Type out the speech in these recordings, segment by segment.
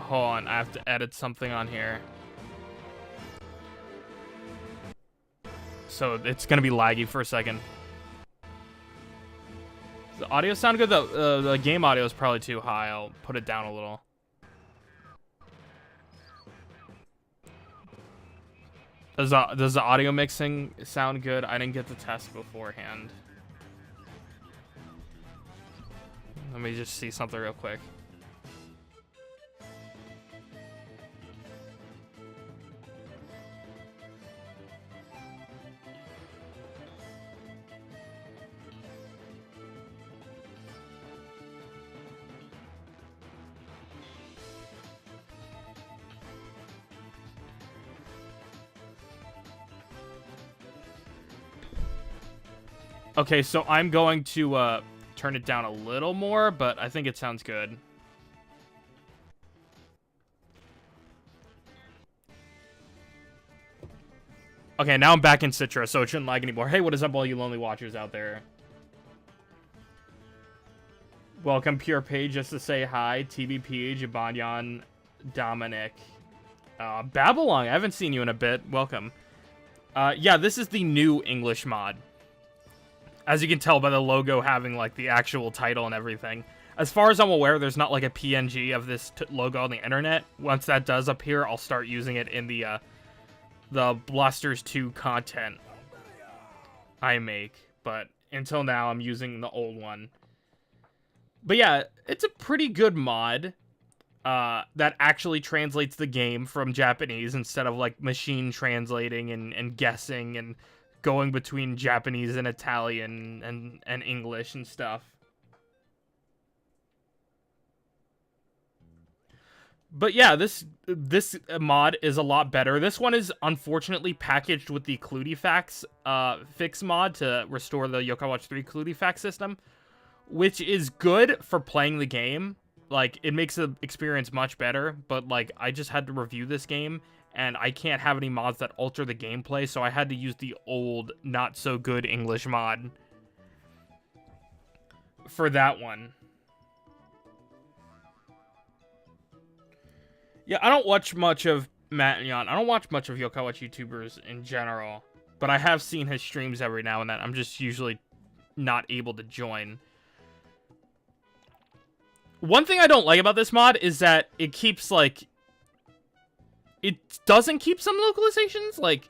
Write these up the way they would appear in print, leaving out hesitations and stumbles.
hold on. I have to edit something on here. So it's gonna be laggy for a second. Does the audio sound good? The game audio is probably too high. I'll put it down a little. Does the audio mixing sound good? I didn't get the test beforehand. Let me just see something real quick. Okay, so I'm going to turn it down a little more, but I think it sounds good. Okay, now I'm back in Citra, so it shouldn't lag anymore. Hey, what is up, all you lonely watchers out there? Welcome, Pure Page, just to say hi. TBP, Jibanyan, Dominic. Babylon, I haven't seen you in a bit. Welcome. Yeah, this is the new English mod. As you can tell by the logo having, like, the actual title and everything. As far as I'm aware, there's not, like, a PNG of this logo on the internet. Once that does appear, I'll start using it in the Blasters 2 content I make. But until now, I'm using the old one. But yeah, it's a pretty good mod that actually translates the game from Japanese instead of, like, machine translating and guessing and going between Japanese and Italian and English and stuff. But yeah, this mod is a lot better. This one is unfortunately packaged with the Clu-T-FACTs fix mod to restore the Yokai Watch 3 Clu-T-FACT system, which is good for playing the game. Like, it makes the experience much better, but, like, I just had to review this game, and I can't have any mods that alter the gameplay, so I had to use the old, not-so-good English mod for that one. Yeah, I don't watch much of Matt and Jan. I don't watch much of Yokai Watch YouTubers in general, but I have seen his streams every now and then. I'm just usually not able to join. One thing I don't like about this mod is that it keeps, like... It doesn't keep some localizations, like,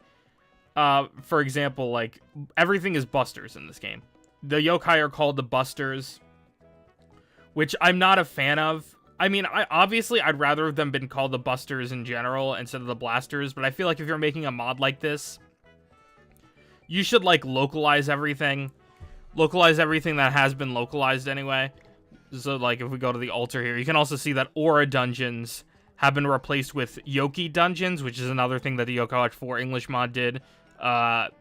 for example, like, everything is busters in this game. The yokai are called the busters, which I'm not a fan of. I mean, obviously, I'd rather have them been called the busters in general instead of the blasters, but I feel like if you're making a mod like this, you should, like, localize everything that has been localized anyway. So, like, if we go to the altar here, you can also see that Aura dungeons have been replaced with Yoki dungeons, which is another thing that the Yokai Watch 4 English mod did.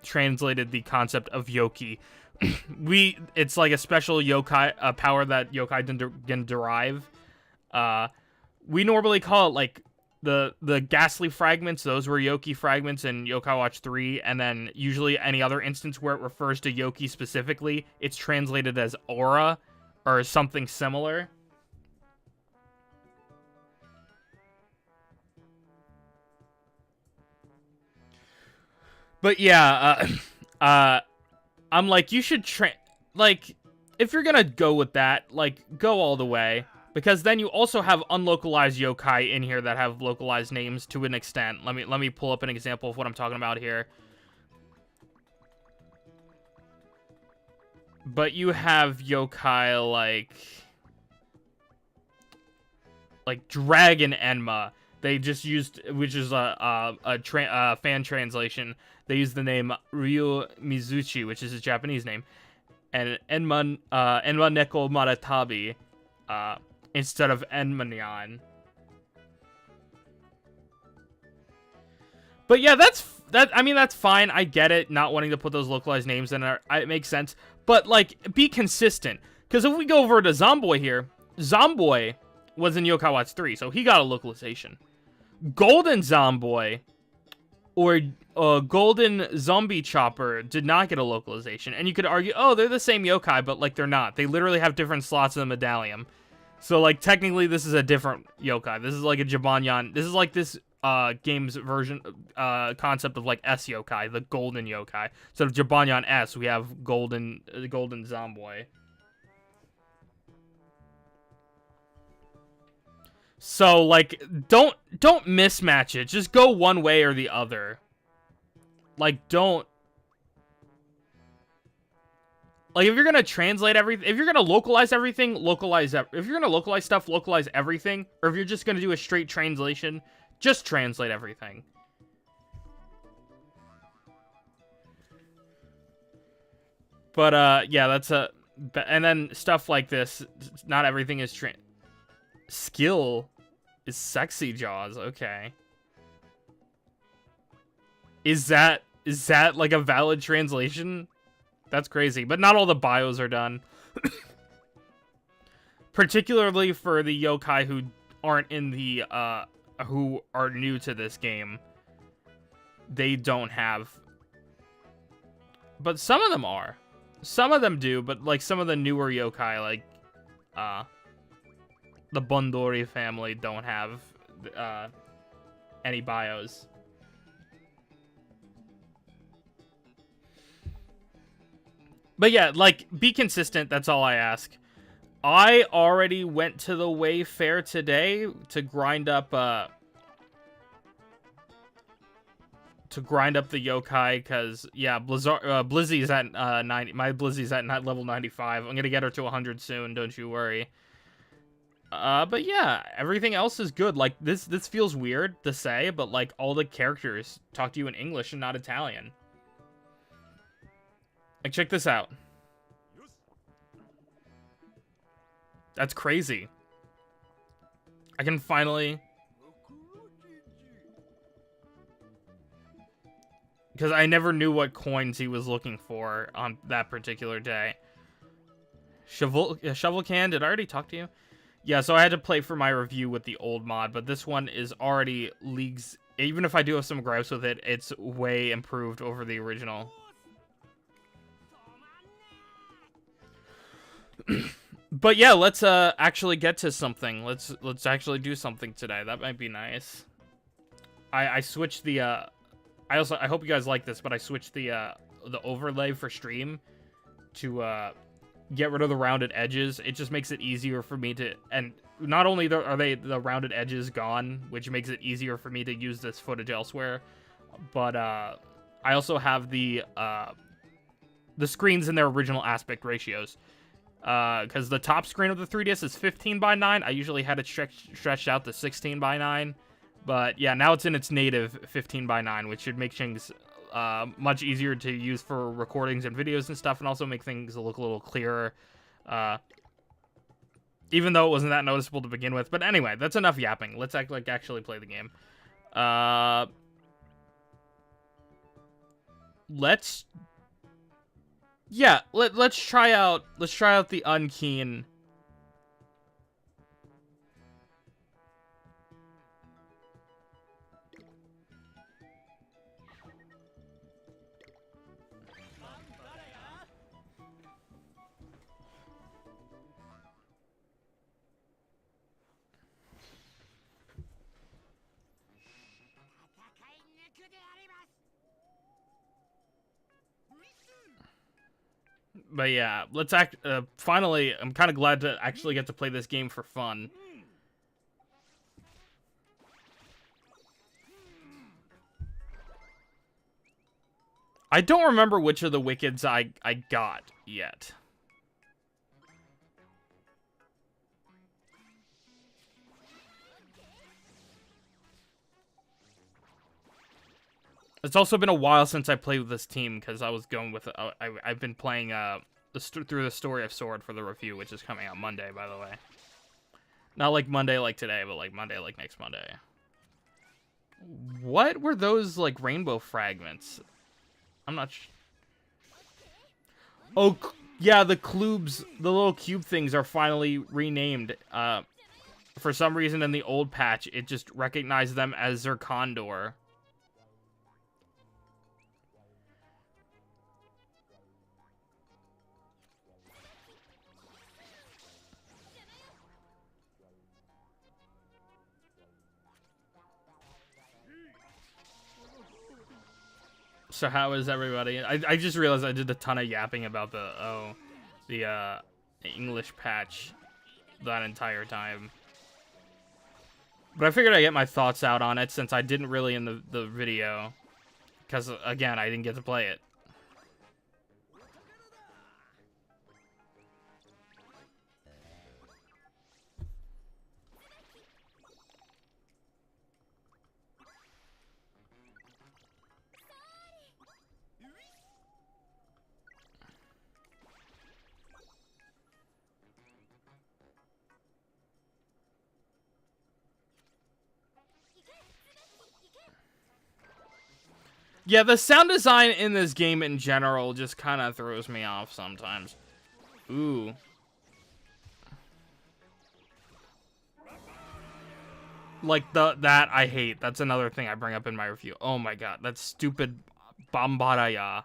Translated the concept of Yoki. It's like a special yokai power that yokai can derive. We normally call it, like, the ghastly fragments. Those were Yoki fragments in Yokai Watch 3, and then usually any other instance where it refers to Yoki specifically, it's translated as Aura, or something similar. But yeah, I'm like, you should like, if you're gonna go with that, like, go all the way, because then you also have unlocalized yokai in here that have localized names to an extent. Let me pull up an example of what I'm talking about here. But you have yokai like Dragon Enma. They just used, which is a fan translation. They used the name Ryu Mizuchi, which is his Japanese name, and Enma Neko Maratabi instead of Enmanyan. But yeah, I mean, that's fine. I get it, not wanting to put those localized names in there. It makes sense. But, like, be consistent. Because if we go over to Zomboy here, Zomboy was in Yokai Watch 3, so he got a localization. Golden Zomboy, or Golden Zombie Chopper, did not get a localization. And you could argue, oh, they're the same yokai, but, like, they're not. They literally have different slots in the medallion. So, like, technically, this is a different yokai. This is like a Jibanyan. This is like this game's version, concept of like S yokai, the golden yokai. Instead of Jibanyan S, we have golden Zomboy. So, like, don't mismatch it. Just go one way or the other. Like, don't. Like, if you're gonna translate everything, if you're gonna localize everything, if you're gonna localize stuff, localize everything. Or if you're just gonna do a straight translation, just translate everything. But, yeah, that's a... And then stuff like this, not everything is... Skill is sexy jaws, okay. Is that like a valid translation? That's crazy, but not all the bios are done. Particularly for the yokai who aren't in the, who are new to this game. They don't have... But some of them are. Some of them do, but, like, some of the newer yokai, like, the Bondori family don't have, any bios. But yeah, like, be consistent, that's all I ask. I already went to the Wayfair today to grind up the yokai, because, yeah, Blizzy's at 90. My Blizzy's at level 95. I'm gonna get her to 100 soon, don't you worry. But yeah, everything else is good. Like, this feels weird to say, but, like, all the characters talk to you in English and not Italian. Like, check this out. That's crazy. I can finally... Because I never knew what coins he was looking for on that particular day. Shovelcan, did I already talk to you? Yeah, so I had to play for my review with the old mod, but this one is already leagues... Even if I do have some gripes with it, it's way improved over the original. But yeah, let's actually get to something. Let's actually do something today. That might be nice. I switched the I hope you guys like this, but I switched the overlay for stream to get rid of the rounded edges. It just makes it easier for me to, and not only are the rounded edges gone, which makes it easier for me to use this footage elsewhere, but I also have the screens in their original aspect ratios. Because the top screen of the 3DS is 15:9. I usually had it stretched out to 16:9. But yeah, now it's in its native 15:9, which should make things much easier to use for recordings and videos and stuff, and also make things look a little clearer. Even though it wasn't that noticeable to begin with. But anyway, that's enough yapping. Let's actually play the game. Let's try out the Unkeen. But yeah, let's finally, I'm kind of glad to actually get to play this game for fun. I don't remember which of the Wickeds I got yet. It's also been a while since I played with this team, because I was going with... I've been playing through the Story of Sword for the review, which is coming out Monday, by the way. Not like Monday like today, but like Monday like next Monday. What were those, like, rainbow fragments? I'm not sure. Oh, yeah, the clubes, the little cube things are finally renamed. For some reason in the old patch, it just recognized them as Zircondor. So how is everybody? I just realized I did a ton of yapping about the English patch that entire time. But I figured I'd get my thoughts out on it since I didn't really in the video. Because, again, I didn't get to play it. Yeah, the sound design in this game in general just kind of throws me off sometimes. Ooh. Like, that I hate. That's another thing I bring up in my review. Oh my god, that stupid Bambaraya.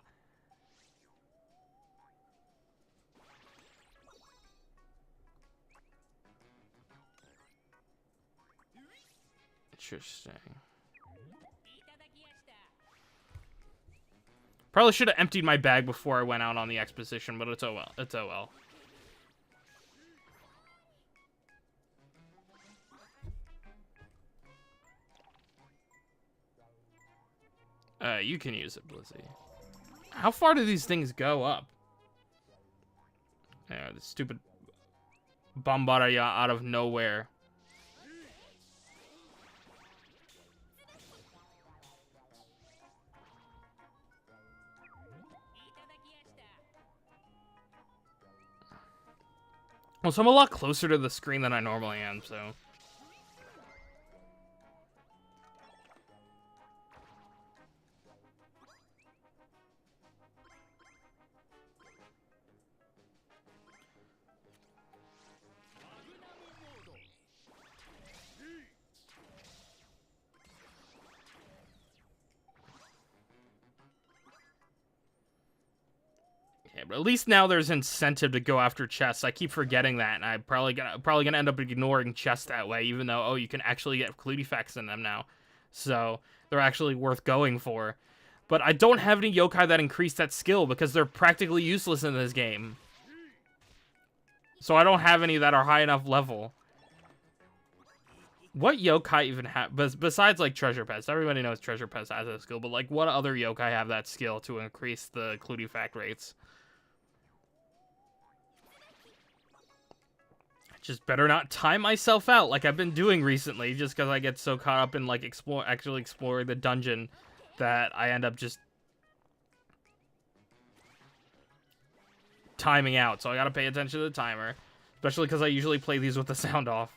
Interesting. Probably should have emptied my bag before I went out on the exposition, but it's oh well. It's oh well. You can use it, Blizzy. How far do these things go up? Yeah, the stupid Bombardia out of nowhere. Well, so I'm a lot closer to the screen than I normally am, so... Yeah, but at least now there's incentive to go after chests. I keep forgetting that, and I'm probably gonna end up ignoring chests that way, even though, oh, you can actually get Clu-T-FACTs in them now. So, they're actually worth going for. But I don't have any yokai that increase that skill, because they're practically useless in this game. So I don't have any that are high enough level. What yokai even have, besides, like, Treasure Pets? Everybody knows Treasure Pets has a skill, but, like, what other yokai have that skill to increase the Clu-T-FACT rates? Just better not time myself out like I've been doing recently, just because I get so caught up in, like, actually exploring the dungeon that I end up just timing out. So I gotta pay attention to the timer, especially because I usually play these with the sound off.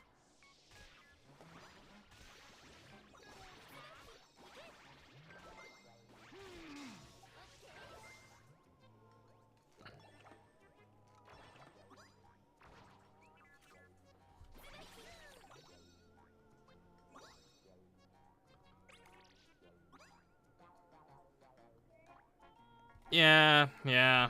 Yeah.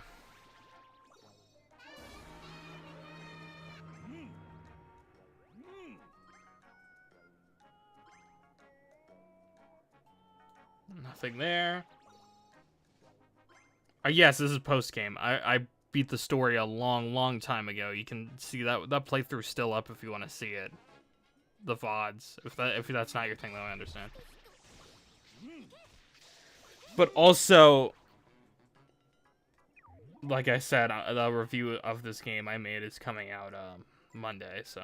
Nothing there. Yes, this is post-game. I beat the story a long time ago. You can see that playthrough's still up if you want to see it. The VODs. If that's not your thing, though, I understand. But also, like I said, the review of this game I made is coming out Monday, so.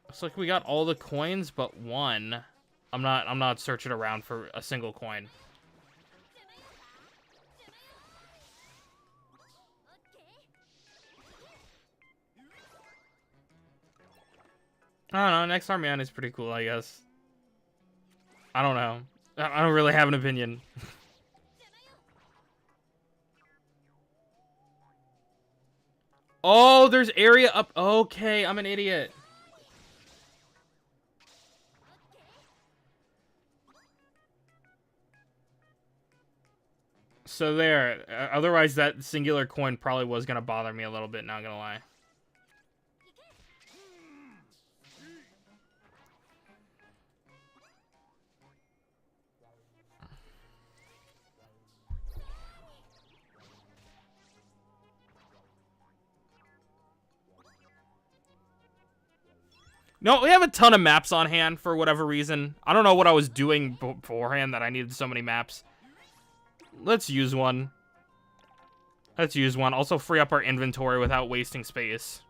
Looks like we got all the coins but one. I'm not searching around for a single coin. I don't know, next Armian is pretty cool, I guess. I don't know. I don't really have an opinion. Oh, there's area up. Okay, I'm an idiot. So there. Otherwise, that singular coin probably was going to bother me a little bit, not going to lie. No, we have a ton of maps on hand for whatever reason. I don't know what I was doing beforehand that I needed so many maps. Let's use one. Let's use one. Also free up our inventory without wasting space.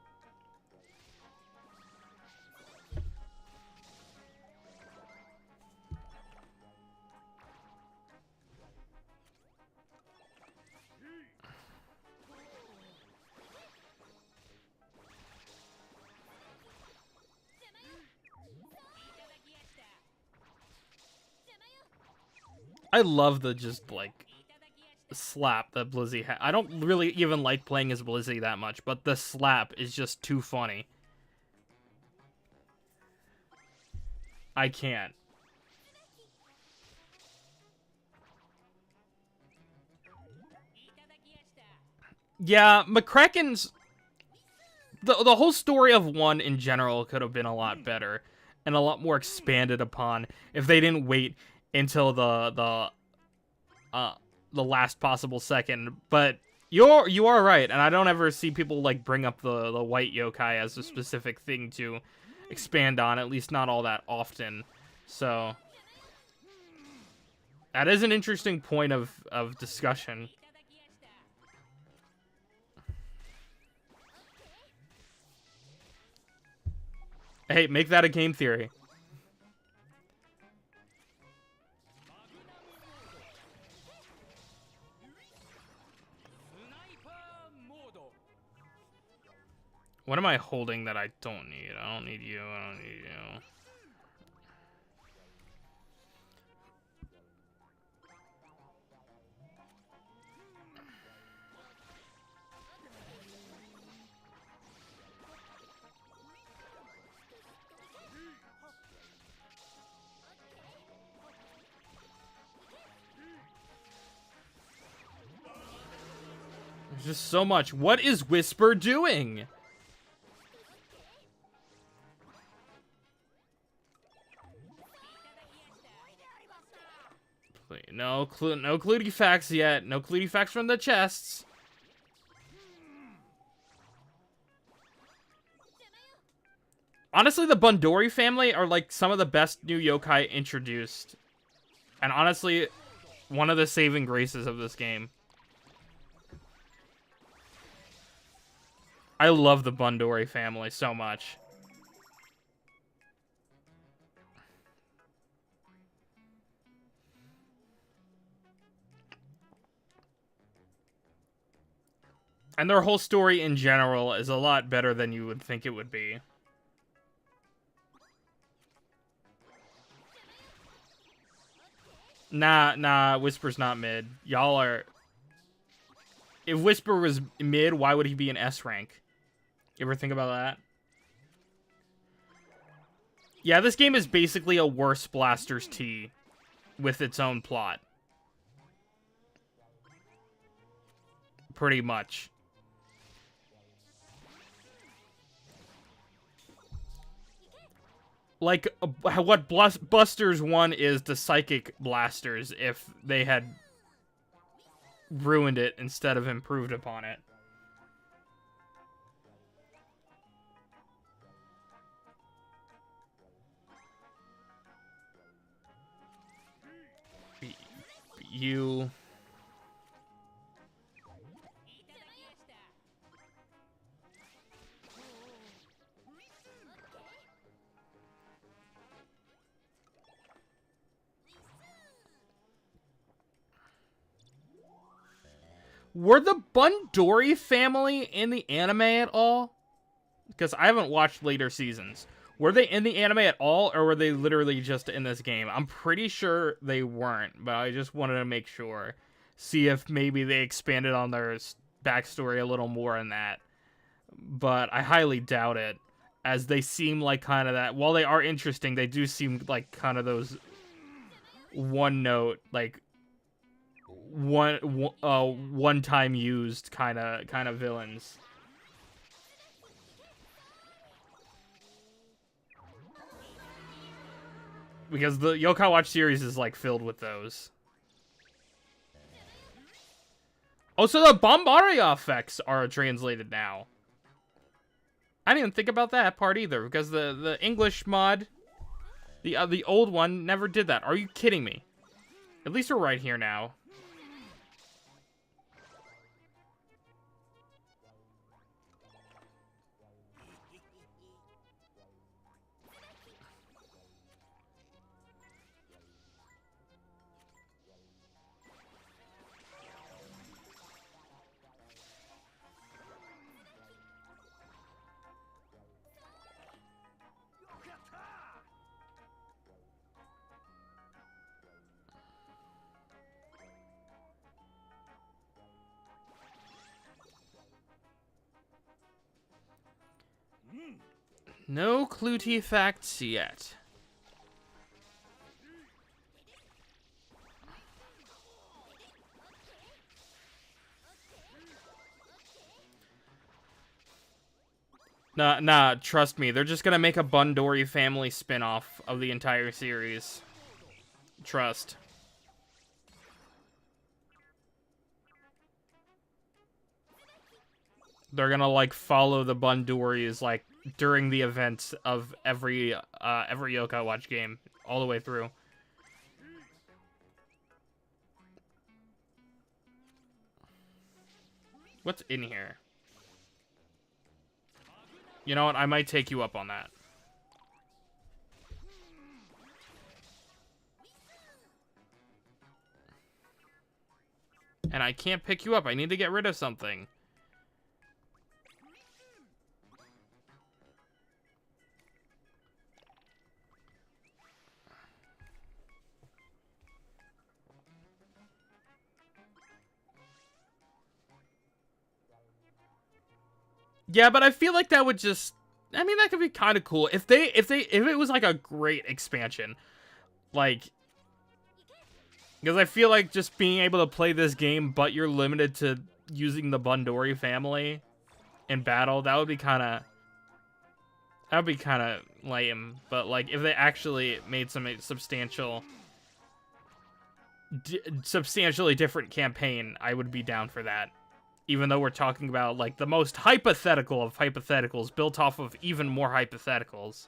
I love the just, like, slap that Blizzy has. I don't really even like playing as Blizzy that much, but the slap is just too funny. I can't. Yeah, McCracken's... The whole story of 1 in general could have been a lot better and a lot more expanded upon if they didn't wait until the last possible second. But you are right, and I don't ever see people like bring up the white yokai as a specific thing to expand on, at least not all that often. So that is an interesting point of discussion. Hey, make that a game theory. What am I holding that I don't need? I don't need you. I don't need you. There's just so much. What is Whisper doing? No Clu-T-Facts yet. No Clu-T-Facts from the chests. Honestly, the Bundori family are like some of the best new yokai introduced. And honestly, one of the saving graces of this game. I love the Bundori family so much. And their whole story in general is a lot better than you would think it would be. Nah, Whisper's not mid. Y'all are... If Whisper was mid, why would he be an S rank? You ever think about that? Yeah, this game is basically a worse Blaster's T with its own plot. Pretty much. Like, what Busters 1 is to Psychic Blasters if they had ruined it instead of improved upon it. You... Were the Bundori family in the anime at all? Because I haven't watched later seasons. Were they in the anime at all, or were they literally just in this game? I'm pretty sure they weren't, but I just wanted to make sure. See if maybe they expanded on their backstory a little more in that. But I highly doubt it, as they seem like kind of that. While they are interesting, they do seem like kind of those one-note, like, one-time used kind of villains. Because the Yokai Watch series is like filled with those. Oh, so the Bombaria effects are translated now. I didn't even think about that part either, because the English mod, the old one, never did that. Are you kidding me? At least we're right here now. No CLU-T-FACTs yet. Nah, trust me. They're just gonna make a Bundori family spin-off of the entire series. Trust. They're gonna, like, follow the Bundoris, like, during the events of every Yokai Watch game, all the way through. What's in here? You know what? I might take you up on that. And I can't pick you up. I need to get rid of something. Yeah, but I feel like that would just... I mean, that could be kind of cool. If it was, like, a great expansion. Like... Because I feel like just being able to play this game, but you're limited to using the Bundori family in battle, that would be kind of... That would be kind of lame. But, like, if they actually made some substantially different campaign, I would be down for that. Even though we're talking about, like, the most hypothetical of hypotheticals built off of even more hypotheticals.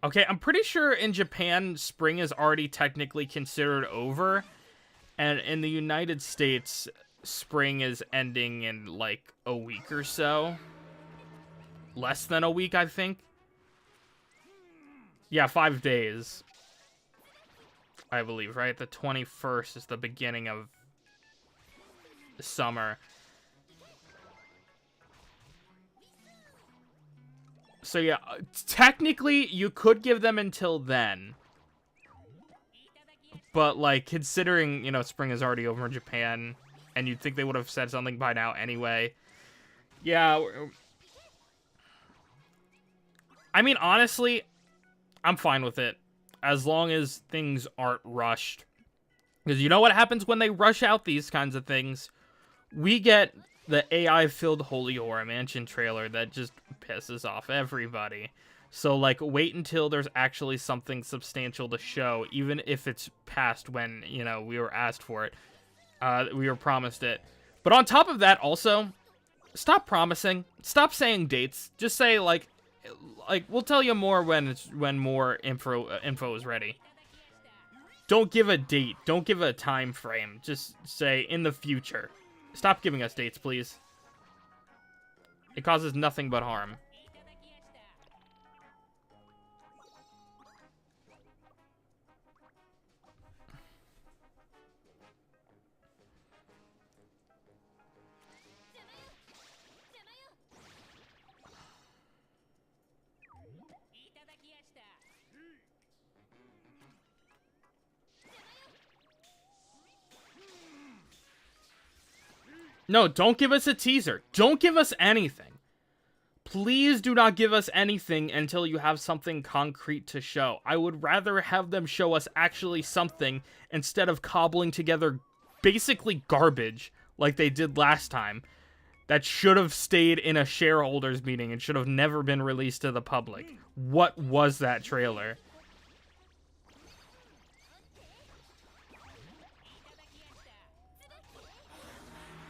Okay, I'm pretty sure in Japan, spring is already technically considered over. And in the United States, spring is ending in, like, a week or so. Less than a week, I think. Yeah, 5 days. I believe, right? The 21st is the beginning of the summer. So yeah, technically, you could give them until then. But, like, considering, you know, spring is already over in Japan, and you'd think they would have said something by now anyway. Yeah, I mean, honestly, I'm fine with it. As long as things aren't rushed. Because you know what happens when they rush out these kinds of things? We get the AI-filled Holy Aura Mansion trailer that just pisses off everybody. So, like, wait until there's actually something substantial to show, even if it's past when, you know, we were asked for it. We were promised it. But on top of that, also, stop promising. Stop saying dates. Just say, like, we'll tell you more when more info is ready. Don't give a date. Don't give a time frame. Just say in the future. Stop giving us dates, please. It causes nothing but harm. No, don't give us a teaser. Don't give us anything. Please do not give us anything until you have something concrete to show. I would rather have them show us actually something instead of cobbling together basically garbage like they did last time that should have stayed in a shareholders meeting and should have never been released to the public. What was that trailer?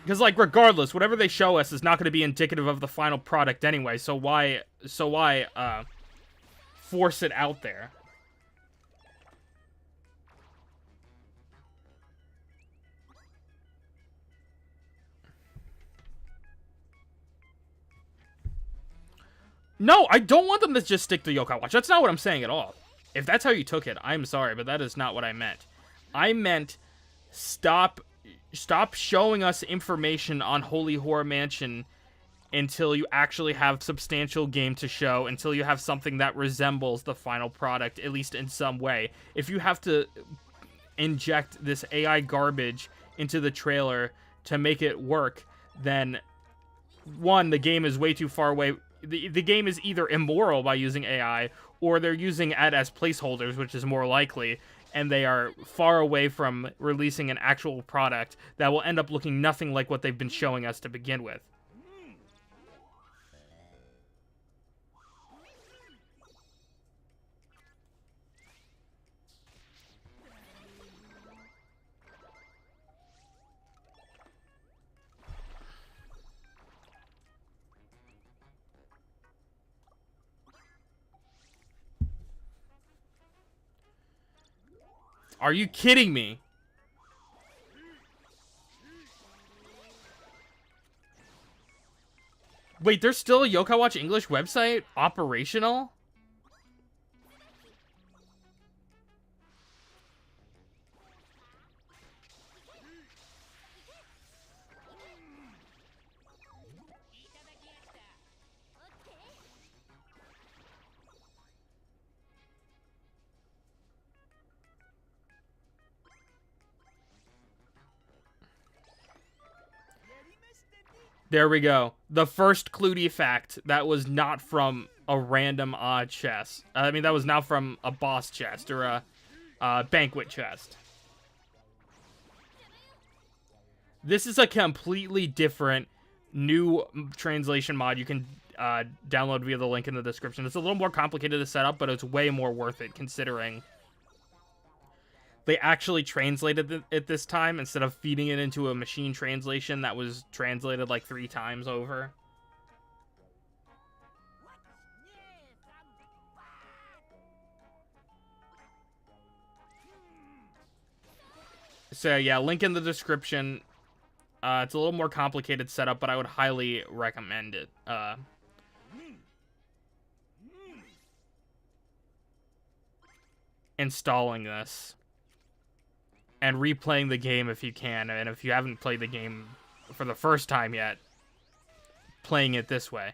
Because, like, regardless, whatever they show us is not going to be indicative of the final product anyway, so why force it out there? No, I don't want them to just stick to Yokai Watch. That's not what I'm saying at all. If that's how you took it, I'm sorry, but that is not what I meant. I meant stop showing us information on Holy Horror Mansion until you actually have substantial game to show, until you have something that resembles the final product, at least in some way. If you have to inject this AI garbage into the trailer to make it work, then one, the game is way too far away. The game is either immoral by using AI, or they're using it as placeholders, which is more likely, and they are far away from releasing an actual product that will end up looking nothing like what they've been showing us to begin with. Are you kidding me? Wait, there's still a Yokai Watch English website operational? There we go. The first Clue-T-Fact that was not from a random odd chest. I mean, that was not from a boss chest or a banquet chest. This is a completely different new translation mod you can download via the link in the description. It's a little more complicated to set up, but it's way more worth it considering they actually translated it this time instead of feeding it into a machine translation that was translated like 3 times over. So yeah, link in the description. It's a little more complicated setup, but I would highly recommend it. Installing this and replaying the game if you can, and if you haven't played the game for the first time yet, playing it this way.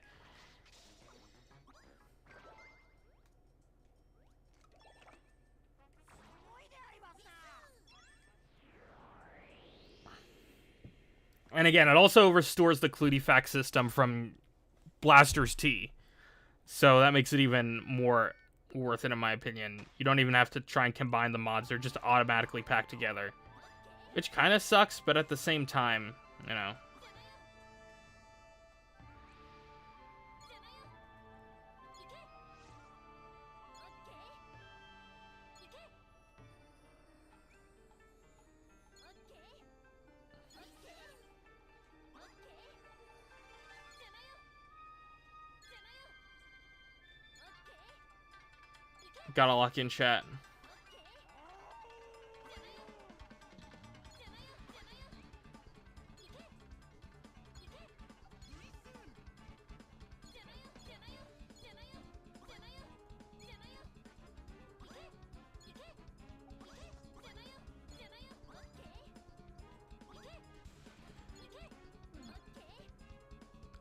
And again, it also restores the Clue-T-Fact system from Blaster's T, so that makes it even more worth it in my opinion. You don't even have to try and combine the mods, they're just automatically packed together. Which kind of sucks, but at the same time, you know. Gotta lock in chat.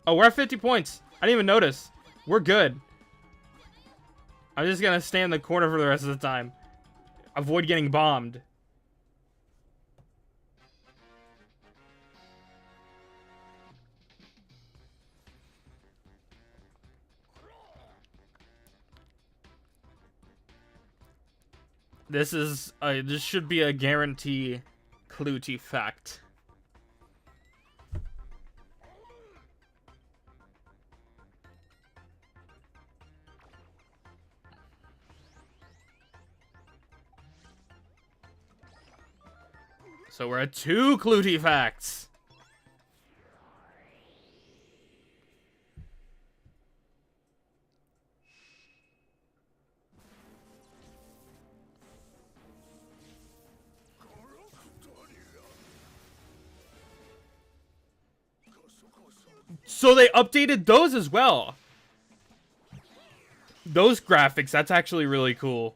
Oh, we're at 50 points. I didn't even notice. We're good. I'm just gonna stay in the corner for the rest of the time. Avoid getting bombed. This should be a guarantee Clue-T-Fact. So we're at 2 Clue-T-Facts. So they updated those as well. Those graphics, that's actually really cool.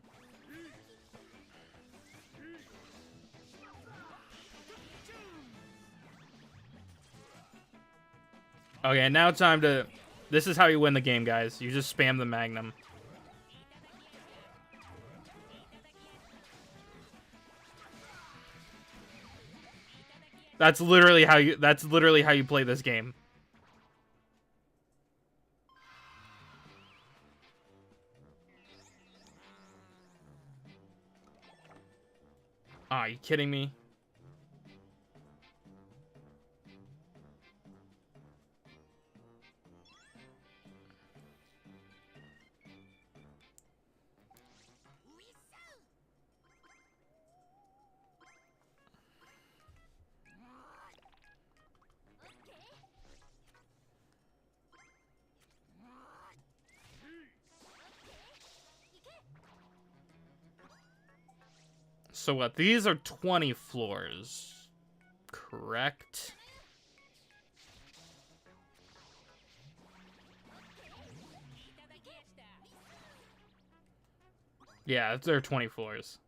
Okay, now it's time to... This is how you win the game, guys. You just spam the Magnum. That's literally how you play this game. Ah, are you kidding me? So what? These are 20 floors, correct? Yeah, there are 20 floors.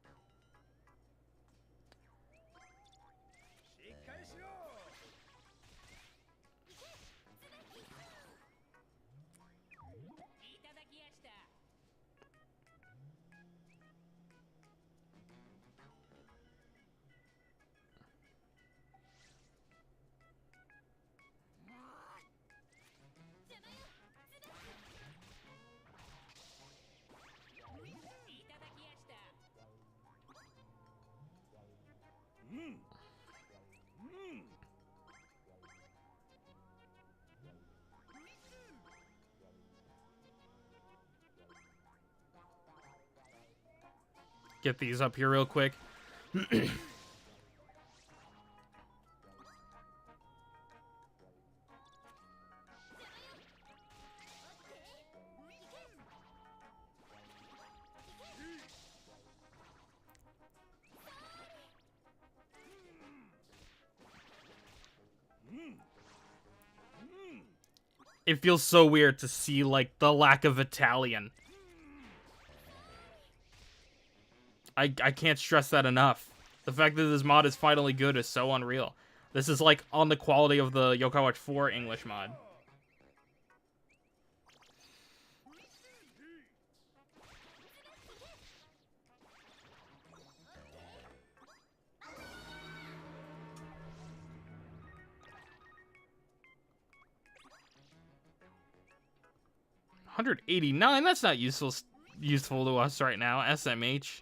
Get these up here real quick. It feels so weird to see, like, the lack of Italian. I can't stress that enough. The fact that this mod is finally good is so unreal. This is, like, on the quality of the Yokai Watch 4 English mod. $189? That's not useful to us right now. SMH.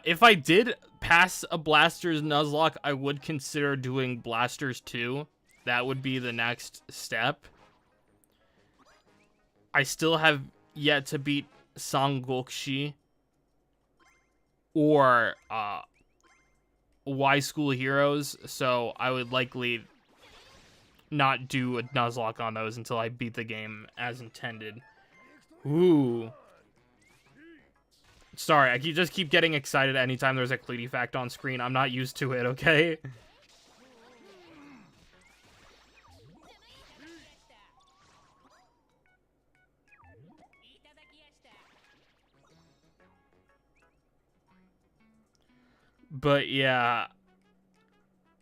If I did pass a Blasters Nuzlocke, I would consider doing Blasters 2. That would be the next step. I still have yet to beat Sangokshi or Y School Heroes, so I would likely not do a Nuzlocke on those until I beat the game as intended. Ooh. Sorry, I just keep getting excited anytime there's a Clu-T-FACT on screen. I'm not used to it, okay? But yeah,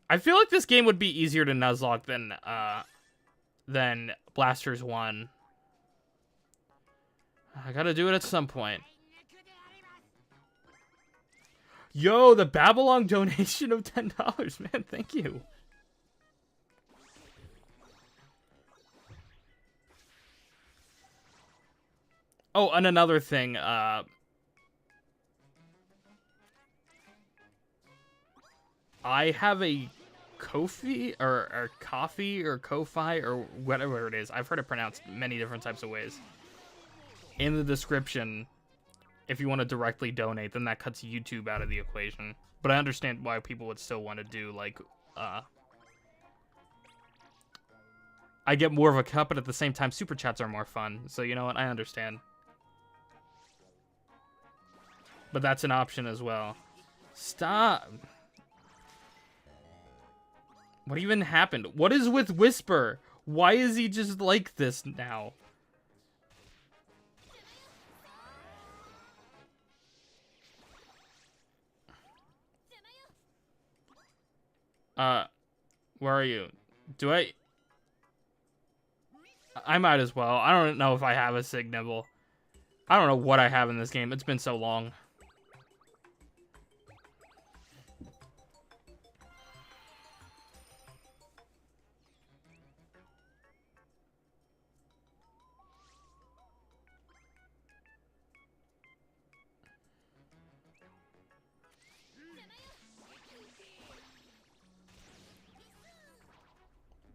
I feel like this game would be easier to Nuzlocke than Blasters 1. I gotta do it at some point. Yo, the Babylon donation of $10, man. Thank you. Oh, and another thing, I have a Ko-fi or coffee or Ko-fi or whatever it is. I've heard it pronounced many different types of ways. In the description, if you want to directly donate, then that cuts YouTube out of the equation. But I understand why people would still want to do, like, I get more of a cut, but at the same time, super chats are more fun. So, you know what? I understand. But that's an option as well. Stop. What even happened? What is with Whisper? Why is he just like this now? Where are you? Do I might as well. I don't know if I have a Sig Nibble. I don't know what I have in this game. It's been so long.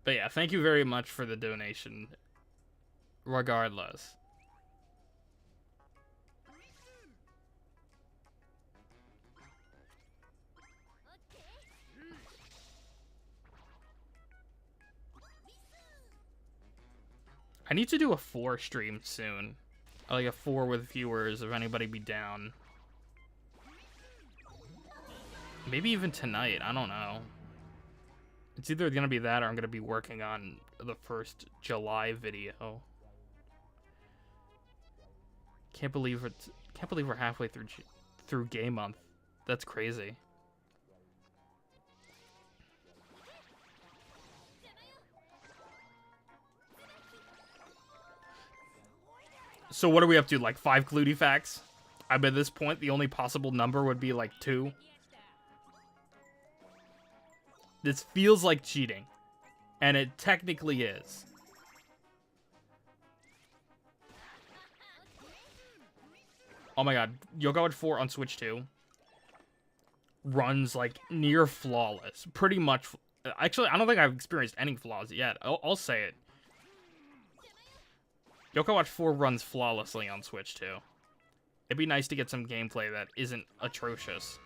But yeah, thank you very much for the donation. Regardless. I need to do a 4 stream soon. Like a 4 with viewers, if anybody be down. Maybe even tonight, I don't know. It's either gonna be that or I'm gonna be working on the first July video. Can't believe we're halfway through game month. That's crazy. So what are we up to? Like 5 Clu-T-Facts? I bet at this point the only possible number would be like 2. This feels like cheating. And it technically is. Oh my god. Yoga at 4 on Switch 2 runs like near flawless. Pretty much. Actually, I don't think I've experienced any flaws yet. I'll say it. Yoga Watch 4 runs flawlessly on Switch 2. It'd be nice to get some gameplay that isn't atrocious.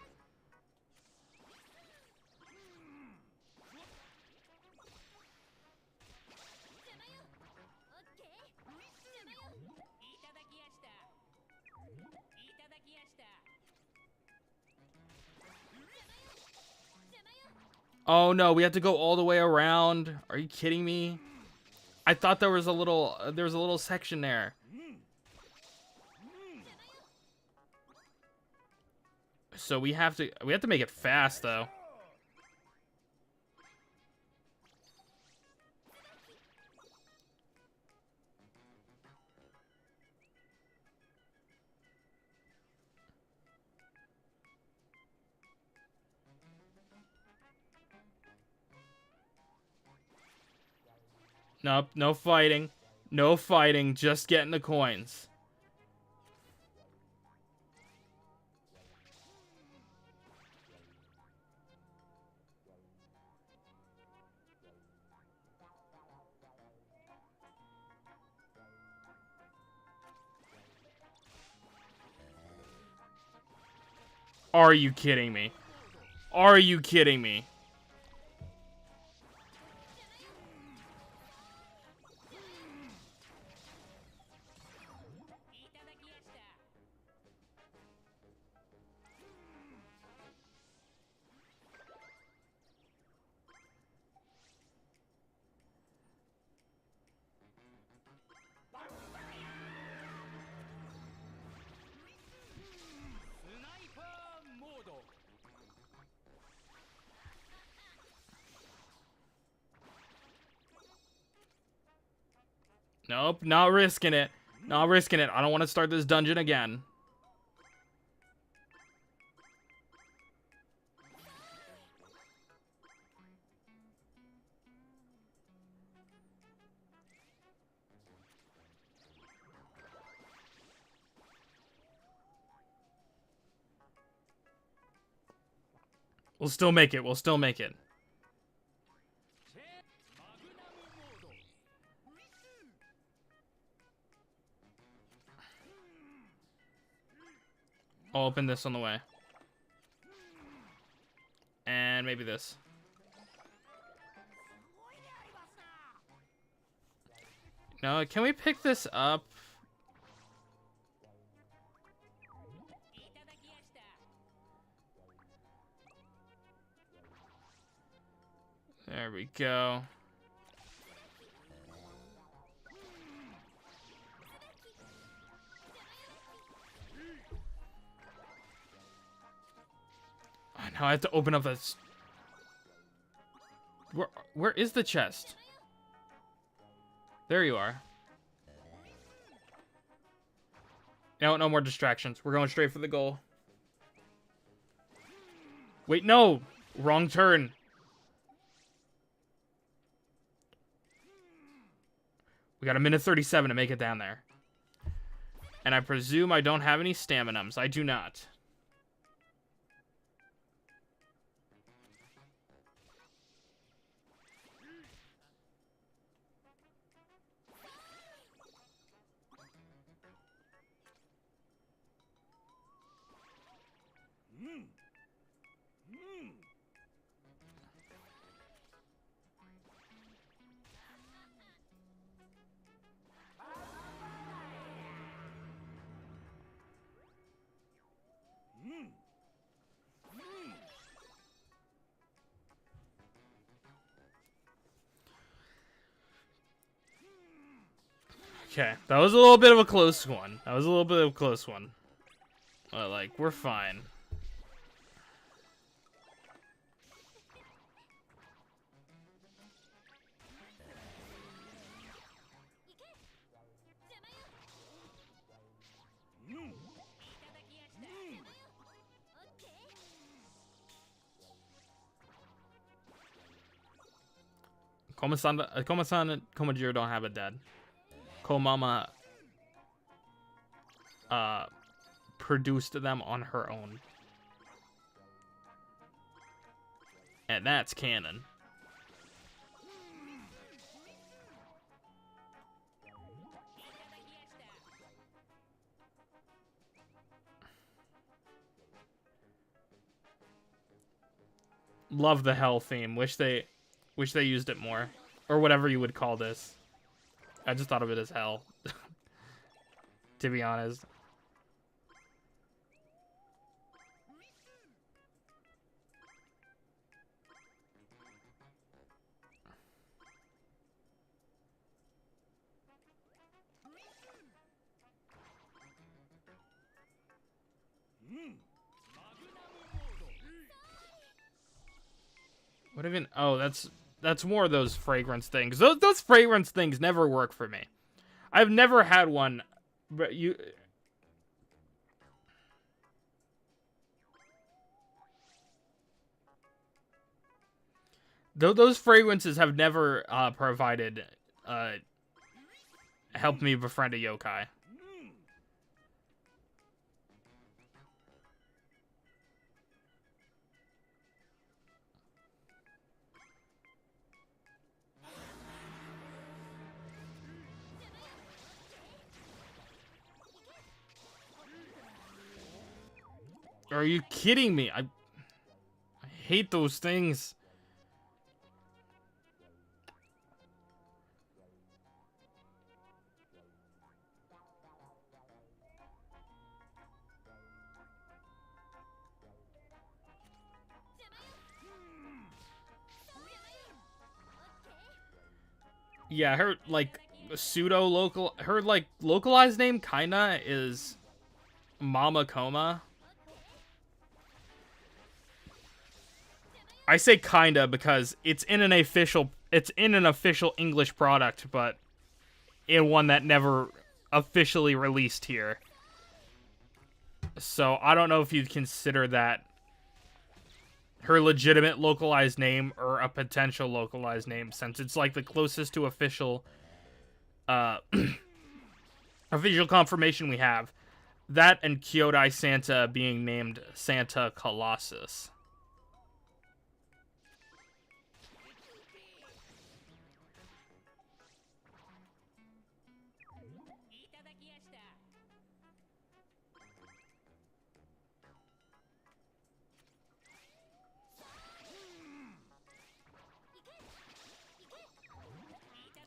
Oh no, we have to go all the way around. Are you kidding me? I thought there was a little section there. So we have to make it fast though. Nope, no fighting. No fighting, just getting the coins. Are you kidding me? Are you kidding me? Nope, not risking it. Not risking it. I don't want to start this dungeon again. We'll still make it. We'll still make it. I'll open this on the way. And maybe this. No, can we pick this up? There we go. Oh, now I have to open up this. Where is the chest? There you are. No more distractions. We're going straight for the goal. Wait, no! Wrong turn. We got a minute 37 to make it down there. And I presume I don't have any staminums. I do not. Okay, that was a little bit of a close one. But, like, we're fine. Koma-san and Komajiro don't have a dad. Komama produced them on her own. And that's canon. Love the hell theme. Wish they used it more. Or whatever you would call this. I just thought of it as hell. To be honest. What even? Oh, that's more of those fragrance things. Those fragrance things never work for me. I've never had one, but you. Those fragrances have never provided helped me befriend a yokai. Are you kidding me? I hate those things. Yeah, her like her like localized name kinda is Mama Koma. I say kinda because it's in an official English product, but in one that never officially released here. So I don't know if you'd consider that her legitimate localized name or a potential localized name, since it's like the closest to official official confirmation we have. That and Kyodai Santa being named Santa Colossus.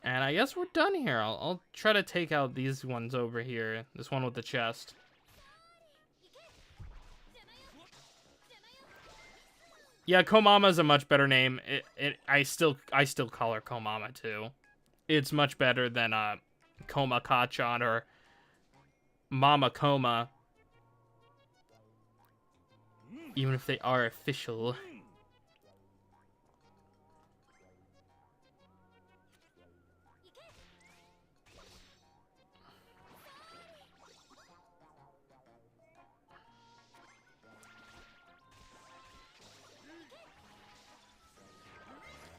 And I guess we're done here. I'll try to take out these ones over here. This one with the chest. Yeah, Komama's a much better name. I still call her Komama too. It's much better than Koma Kachan or Mama Koma. Even if they are official.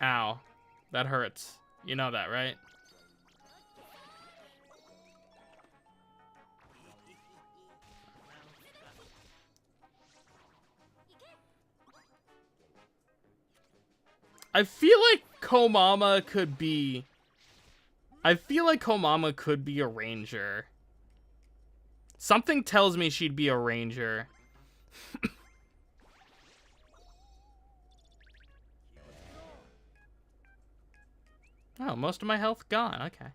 Ow. That hurts. You know that, right? I feel like Komama could be... I feel like Komama could be a ranger. Something tells me she'd be a ranger. Oh, most of my health gone. Okay.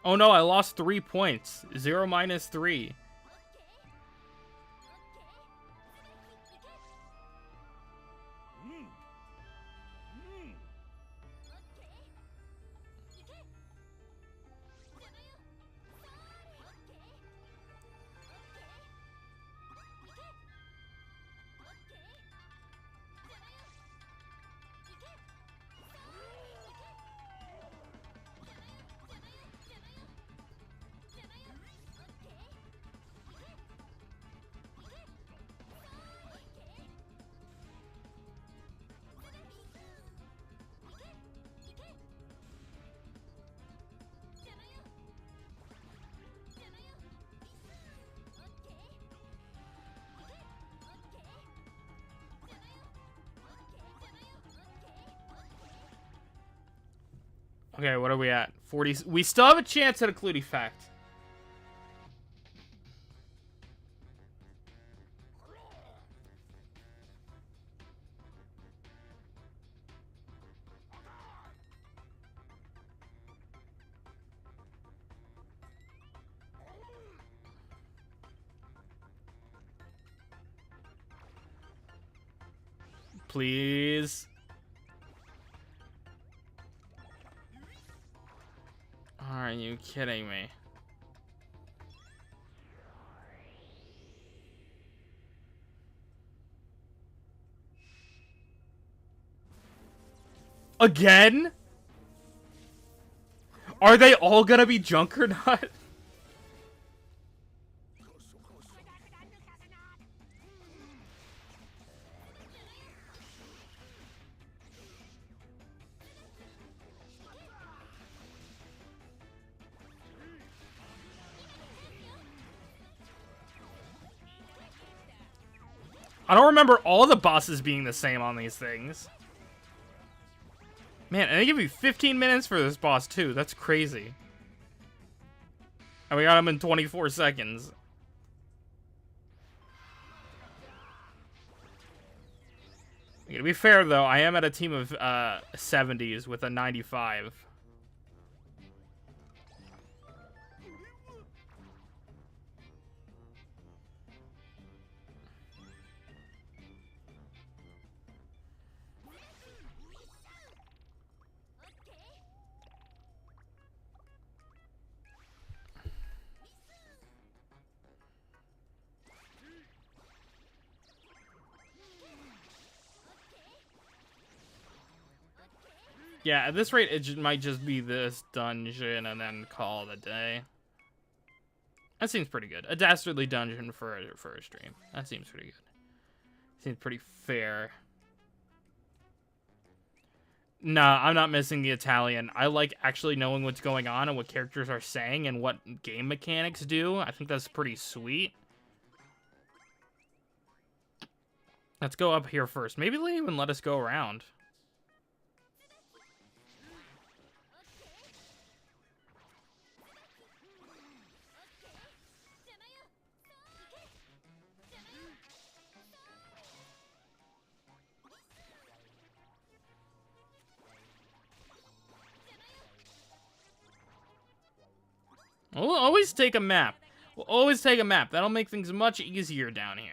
Oh no, I lost 3 points. 0 minus 3. Okay, what are we at? 40. We still have a chance at a Clu-T-FACT. Please. Are you kidding me? Again? Are they all gonna be Juggernaut? I don't remember all the bosses being the same on these things. Man, and they give you 15 minutes for this boss, too. That's crazy. And we got him in 24 seconds. To be fair, though, I am at a team of 70s with a 95. Yeah, at this rate, it might just be this dungeon and then call it a day. That seems pretty good. A dastardly dungeon for a stream. That seems pretty good. Seems pretty fair. Nah, I'm not missing the Italian. I like actually knowing what's going on and what characters are saying and what game mechanics do. I think that's pretty sweet. Let's go up here first. Maybe they'll even let us go around. We'll always take a map. We'll always take a map. That'll make things much easier down here.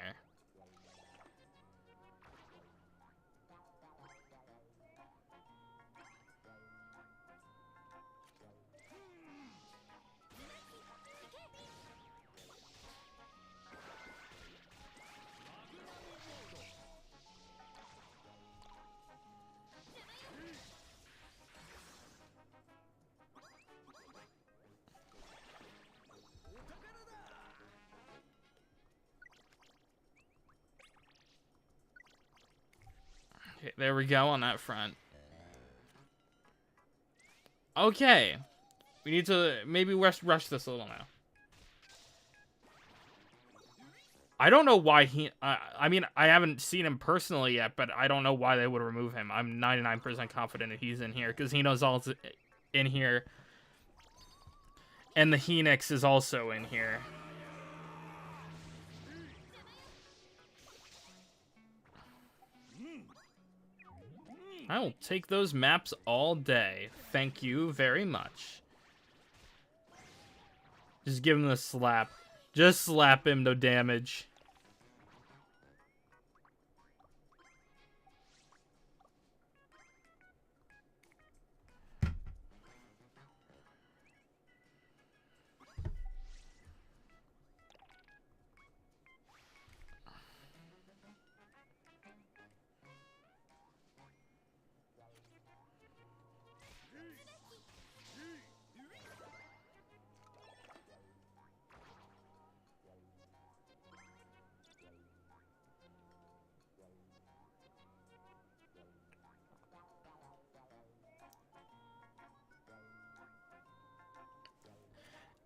Okay, there we go on that front. Okay. We need to maybe rush this a little now. I don't know why he... I mean, I haven't seen him personally yet, but I don't know why they would remove him. I'm 99% confident that he's in here, because he knows all in here. And the Phoenix is also in here. I will take those maps all day. Thank you very much. Just give him the slap. Just slap him, no damage.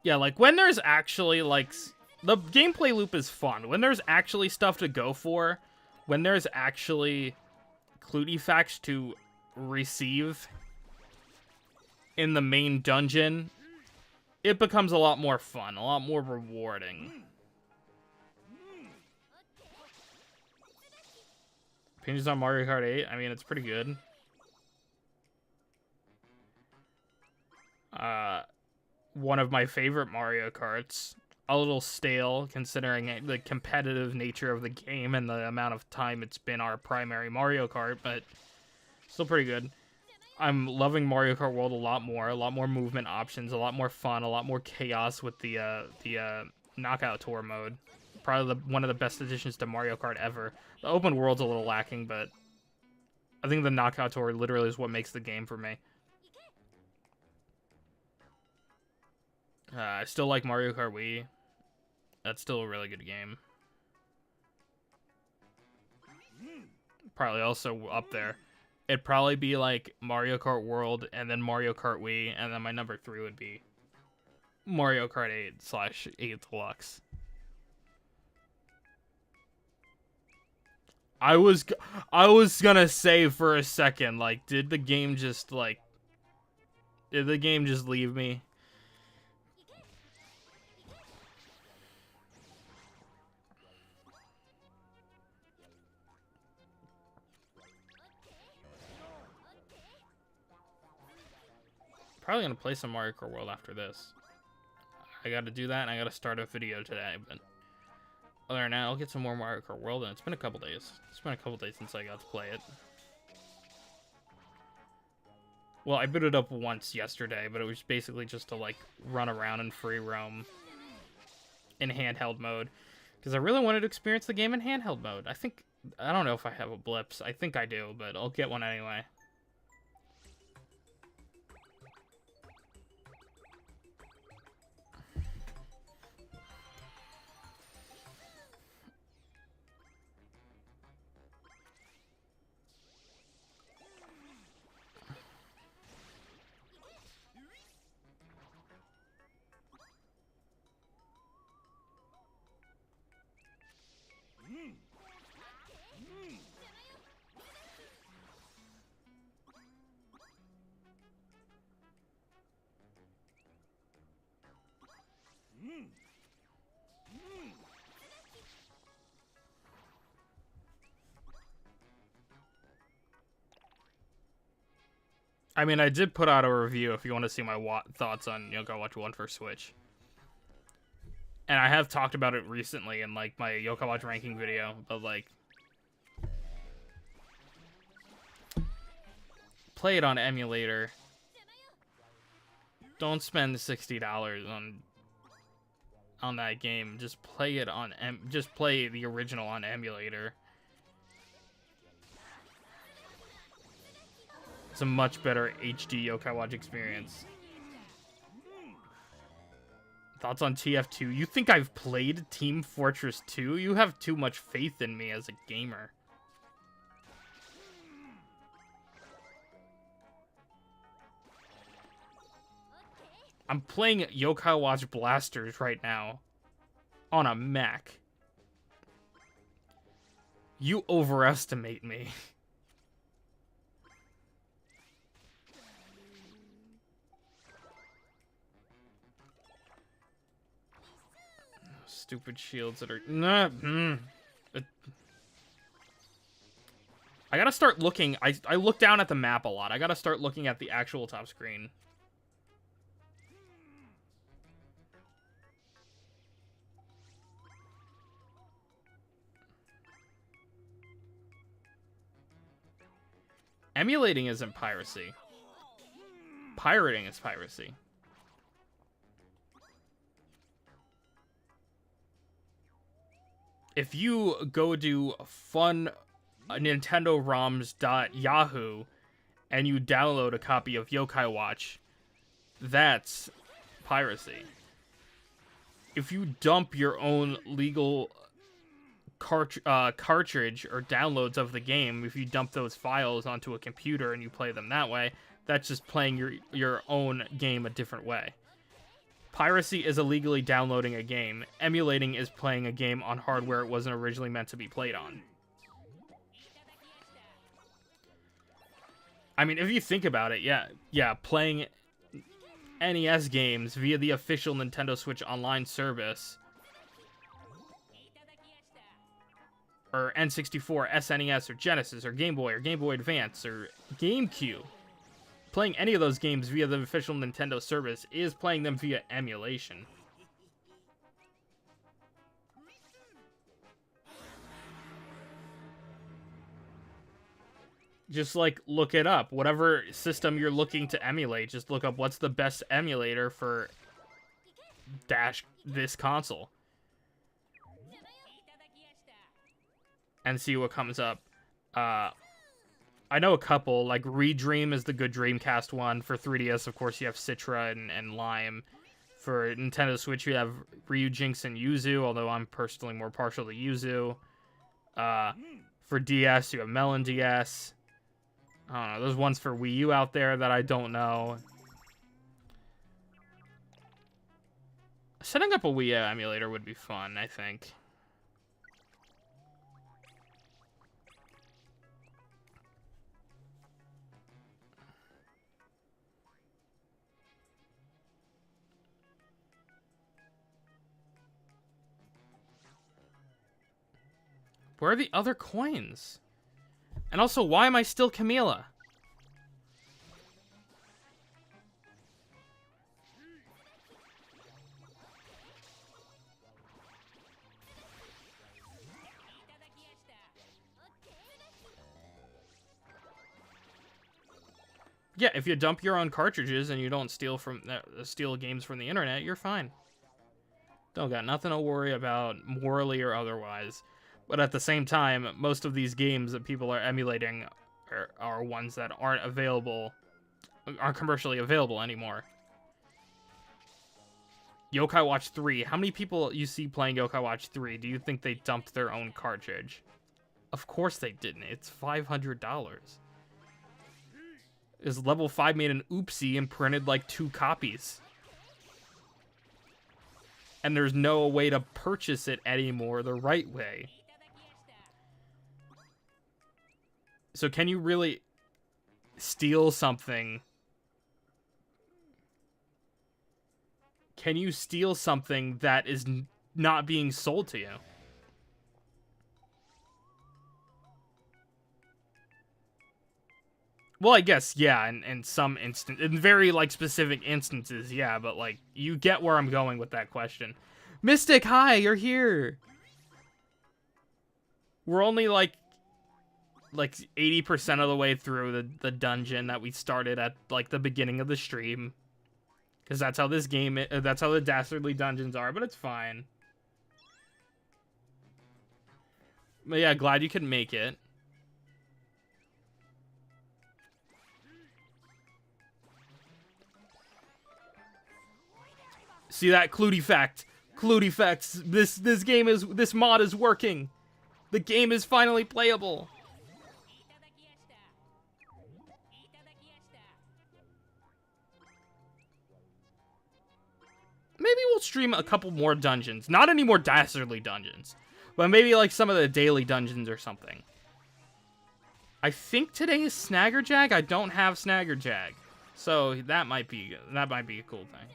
Yeah, like, when there's actually, like, the gameplay loop is fun. When there's actually stuff to go for, when there's actually Clu-T-Facts to receive in the main dungeon, it becomes a lot more fun, a lot more rewarding. Opinions on Mario Kart 8? I mean, it's pretty good. One of my favorite Mario Karts. A little stale, considering the competitive nature of the game and the amount of time it's been our primary Mario Kart, but still pretty good. I'm loving Mario Kart World a lot more movement options, a lot more fun, a lot more chaos with the Knockout Tour mode. Probably one of the best additions to Mario Kart ever. The open world's a little lacking, but I think the Knockout Tour literally is what makes the game for me. I still like Mario Kart Wii. That's still a really good game. Probably also up there. It'd probably be like Mario Kart World and then Mario Kart Wii, and then my number 3 would be Mario Kart 8/8 Deluxe. I was gonna say for a second, like, did the game just leave me? Probably gonna play some Mario Kart World after this. I gotta do that, and I gotta start a video today, but other than that, I'll get some more Mario Kart World, and it's been a couple days. It's been a couple days since I got to play it. Well, I booted up once yesterday, but it was basically just to, like, run around and free roam in handheld mode, because I really wanted to experience the game in handheld mode. I don't know if I have a Blips. I think I do, but I'll get one anyway. I mean, I did put out a review if you want to see my thoughts on Yokai Watch 1 for Switch. And I have talked about it recently in, like, my Yokai Watch ranking video, but, like, play it on emulator. Don't spend $60 on that game. Just play it on just play the original on emulator. It's a much better HD Yokai Watch experience. Thoughts on TF2? You think I've played Team Fortress 2? You have too much faith in me as a gamer. I'm playing Yokai Watch Blasters right now on a Mac. You overestimate me. Stupid shields that are... I gotta start looking... I look down at the map a lot. I gotta start looking at the actual top screen. Emulating isn't piracy. Pirating is piracy. If you go to Nintendo-ROMs.yahoo and you download a copy of Yokai Watch, that's piracy. If you dump your own legal cartridge or downloads of the game, if you dump those files onto a computer and you play them that way, that's just playing your own game a different way. Piracy is illegally downloading a game. Emulating is playing a game on hardware it wasn't originally meant to be played on. I mean, if you think about it, yeah, playing NES games via the official Nintendo Switch Online service, or N64, SNES, or Genesis, or Game Boy, or Game Boy Advance, or GameCube. Playing any of those games via the official Nintendo service is playing them via emulation. Just, like, look it up. Whatever system you're looking to emulate, just look up what's the best emulator for this console. And see what comes up. I know a couple, like Redream is the good Dreamcast one. For 3DS, of course, you have Citra and Lime. For Nintendo Switch, you have Ryujinx and Yuzu, although I'm personally more partial to Yuzu. For DS, you have Melon DS. I don't know, there's ones for Wii U out there that I don't know. Setting up a Wii U emulator would be fun, I think. Where are the other coins? And also, why am I still Camila? Yeah, if you dump your own cartridges and you don't steal games from the internet, you're fine. Don't got nothing to worry about morally or otherwise. But at the same time, most of these games that people are emulating are ones that aren't commercially available anymore. Yokai Watch 3. How many people you see playing Yokai Watch 3, do you think they dumped their own cartridge? Of course they didn't. It's $500. Is Level 5 made an oopsie and printed like 2 copies. And there's no way to purchase it anymore the right way. So can you really steal something? Can you steal something that is not being sold to you? Well, I guess, yeah, in some in very, like, specific instances, yeah, but, like, you get where I'm going with that question. Mystic, hi, you're here! We're only, like 80% of the way through the dungeon that we started at, like, the beginning of the stream. Because that's how this game, that's how the Dastardly Dungeons are, but it's fine. But yeah, glad you could make it. See that? Clu-T-FACT. Clu-T-FACT. This mod is working. The game is finally playable. Maybe we'll stream a couple more dungeons. Not any more Dastardly Dungeons. But maybe like some of the daily dungeons or something. I think today is Snaggerjag. I don't have Snaggerjag. So that might be a cool thing.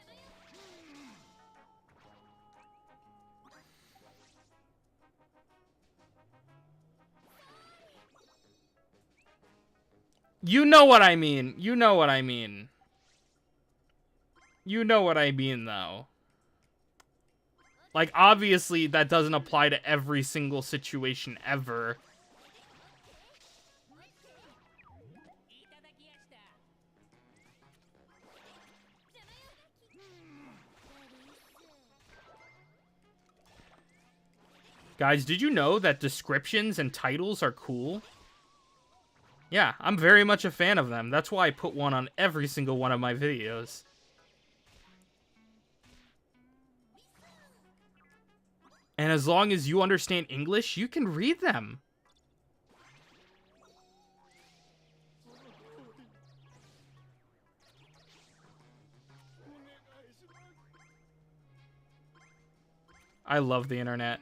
You know what I mean. You know what I mean. You know what I mean, though. Like, obviously, that doesn't apply to every single situation ever. Guys, did you know that descriptions and titles are cool? Yeah, I'm very much a fan of them. That's why I put one on every single one of my videos. And as long as you understand English, you can read them. I love the internet.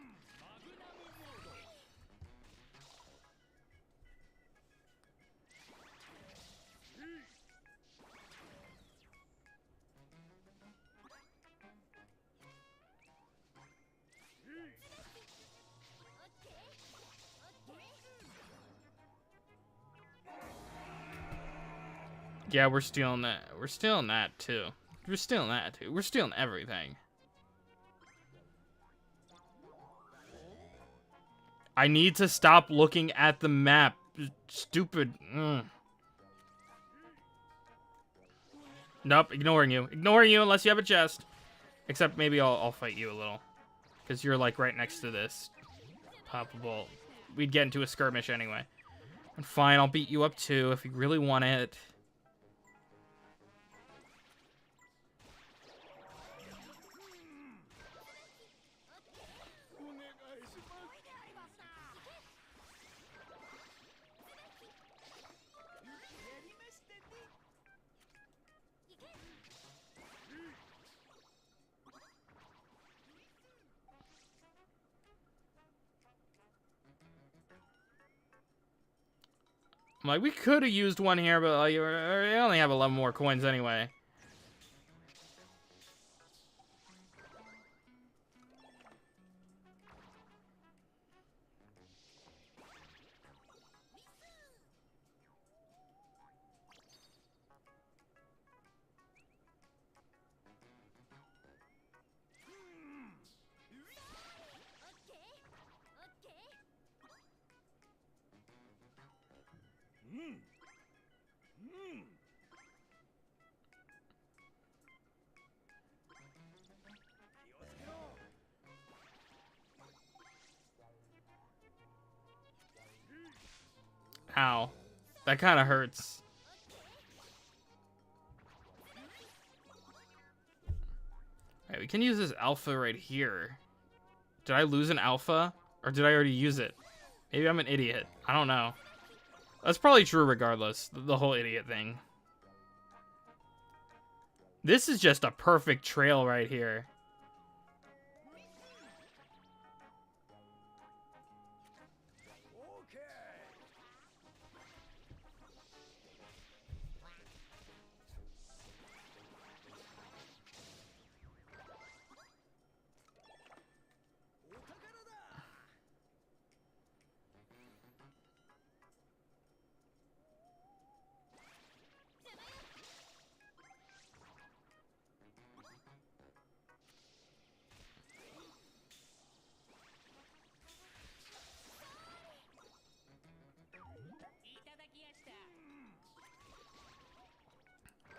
Yeah, we're stealing that. We're stealing that too. We're stealing that too. We're stealing everything. I need to stop looking at the map. Stupid. Nope, ignoring you. Ignoring you unless you have a chest. Except maybe I'll fight you a little. Because you're like right next to this. Poppable. We'd get into a skirmish anyway. And fine, I'll beat you up too if you really want it. I'm like, we could have used one here, but I only have 11 more coins anyway. Ow. That kind of hurts. Alright, we can use this alpha right here. Did I lose an alpha? Or did I already use it? Maybe I'm an idiot. I don't know. That's probably true regardless. The whole idiot thing. This is just a perfect trail right here.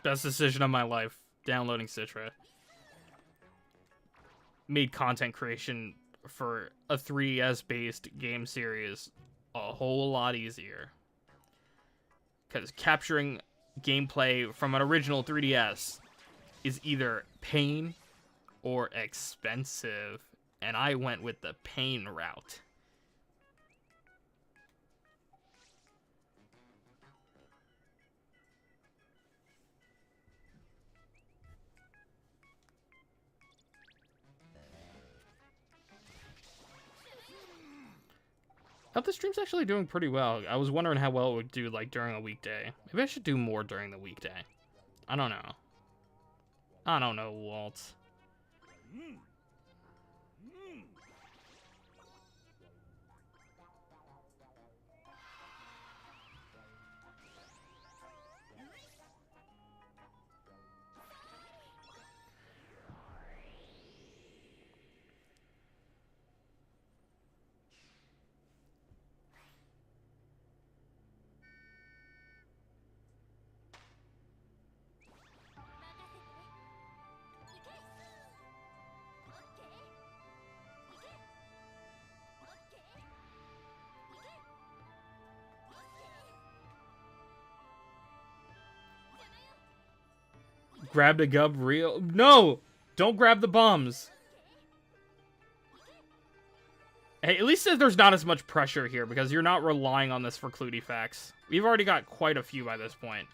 Best decision of my life. Downloading Citra. Made content creation for a 3DS-based game series a whole lot easier. Because capturing gameplay from an original 3DS is either pain or expensive. And I went with the pain route. I thought the stream's actually doing pretty well. I was wondering how well it would do, like, during a weekday. Maybe I should do more during the weekday. I don't know. I don't know, Walt. Grab the gub real. No! Don't grab the bums. Hey, at least there's not as much pressure here because you're not relying on this for Clu-T-Facts. We've already got quite a few by this point.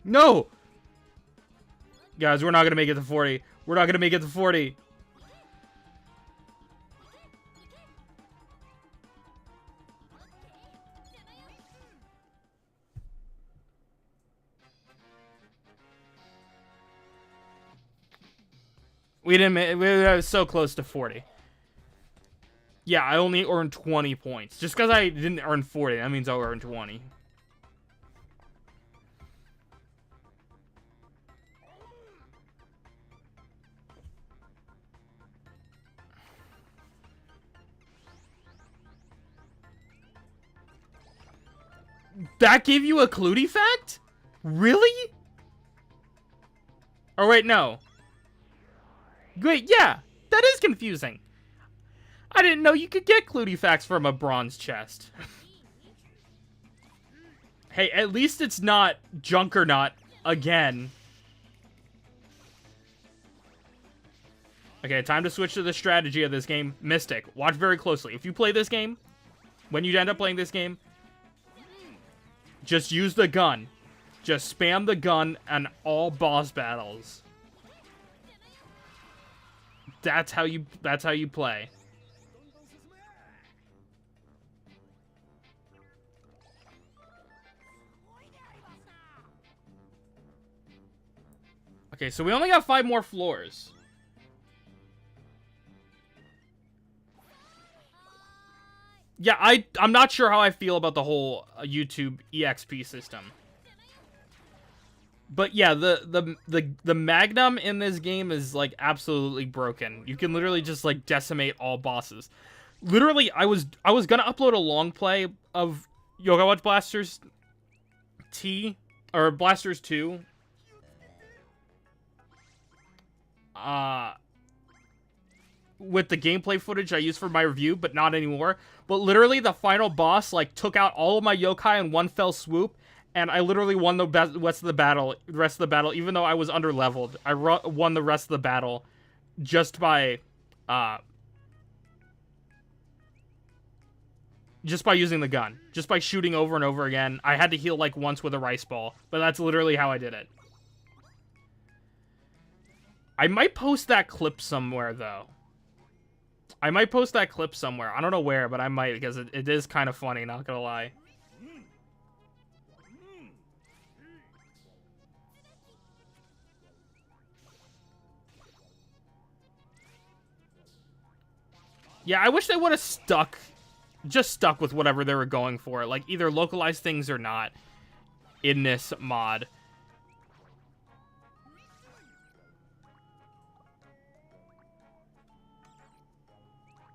No! Guys, we're not going to make it to 40. We're not going to make it to 40. We didn't. We were so close to 40. Yeah, I only earned 20 points. Just because I didn't earn 40, that means I'll earn 20. That gave you a Clu-T-Fact? Really? Oh, wait, no. Wait, yeah. That is confusing. I didn't know you could get Clu-T-Facts from a bronze chest. Hey, at least it's not Junkernaut again. Okay, time to switch to the strategy of this game. Mystic, watch very closely. If you play this game, when you end up playing this game, just use the gun. Just spam the gun on all boss battles. That's how you play. Okay, so we only got 5 more floors. Yeah, I'm not sure how I feel about the whole YouTube EXP system. But yeah, the Magnum in this game is like absolutely broken. You can literally just like decimate all bosses. Literally, I was gonna upload a long play of Yoga Watch Blasters T or Blasters 2. With the gameplay footage I used for my review, but not anymore. But literally, the final boss like took out all of my yokai in one fell swoop, and I literally won the rest of the battle. Even though I was underleveled, I won the rest of the battle just by using the gun, just by shooting over and over again. I had to heal like once with a rice ball, but that's literally how I did it. I might post that clip somewhere, though. I might post that clip somewhere. I don't know where, but I might, because it is kind of funny, not gonna lie. Yeah, I wish they would have stuck just stuck with whatever they were going for. Like, either localize things or not in this mod.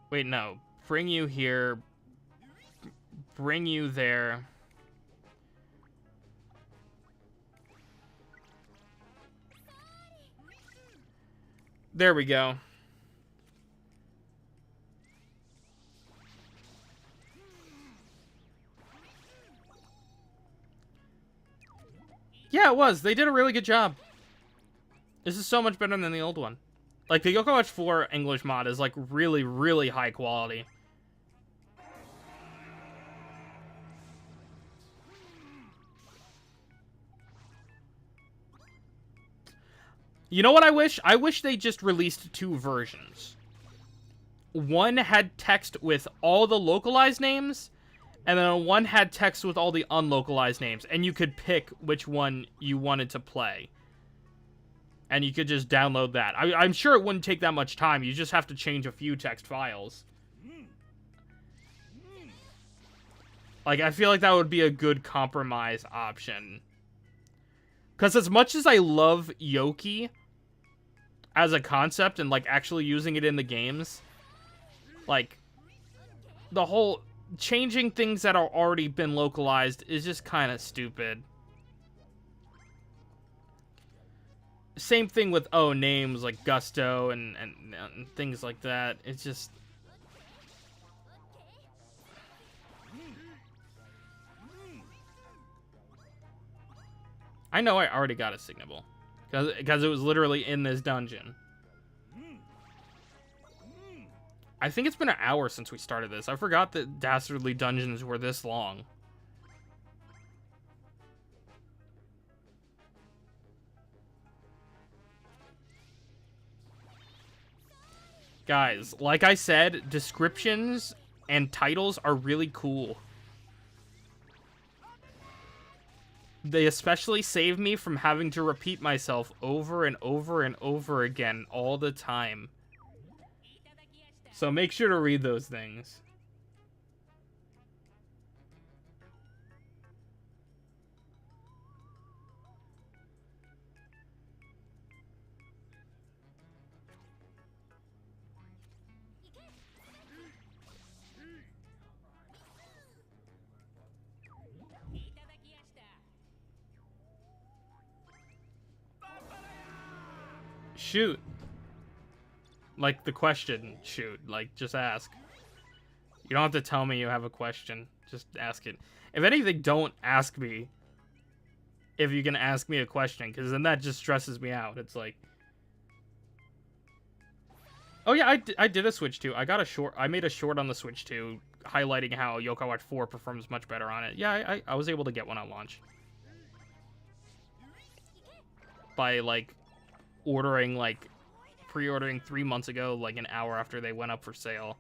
Wait, no. Bring you here. Bring you there. There we go. Yeah, it was. They did a really good job. This is so much better than the old one. Like, the Yoko Watch 4 English mod is, like, really, really high quality. You know what I wish? I wish they just released 2 versions. One had text with all the localized names, and then one had text with all the unlocalized names, and you could pick which one you wanted to play. And you could just download that. I'm sure it wouldn't take that much time. You just have to change a few text files. Like, I feel like that would be a good compromise option. Because as much as I love Yoki as a concept and, like, actually using it in the games, like, the whole changing things that are already been localized is just kind of stupid. Same thing with, names like Gusto and things like that. It's just... I know I already got a signable. Because it was literally in this dungeon. I think it's been an hour since we started this. I forgot that Dastardly Dungeons were this long. Guys, like I said, descriptions and titles are really cool. They especially save me from having to repeat myself over and over and over again all the time. So make sure to read those things. Shoot. Like the question, shoot. Like, just ask. You don't have to tell me you have a question. Just ask it. If anything, don't ask me if you can ask me a question, because then that just stresses me out. It's like... Oh yeah, I did a Switch 2. I made a short on the Switch 2, highlighting how Yokai Watch 4 performs much better on it. Yeah, I was able to get one at launch. By, like, pre-ordering 3 months ago, like an hour after they went up for sale.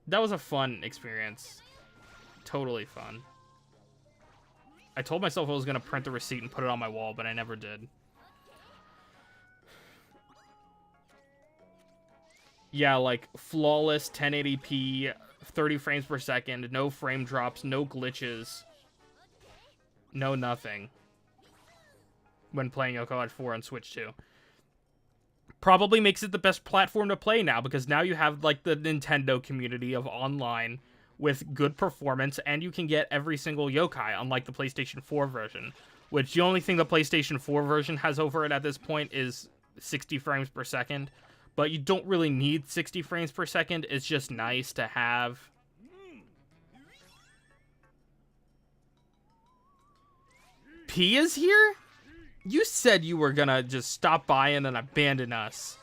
That was a fun experience. Totally fun. I told myself I was going to print the receipt and put it on my wall, but I never did. Yeah, like, flawless 1080p, 30 frames per second, no frame drops, no glitches. No nothing. When playing Yokai Watch 4 on Switch 2. Probably makes it the best platform to play now, because now you have, like, the Nintendo community of online with good performance, and you can get every single yokai, unlike the PlayStation 4 version. Which, the only thing the PlayStation 4 version has over it at this point is 60 frames per second. But you don't really need 60 frames per second, it's just nice to have. P is here? You said you were gonna just stop by and then abandon us.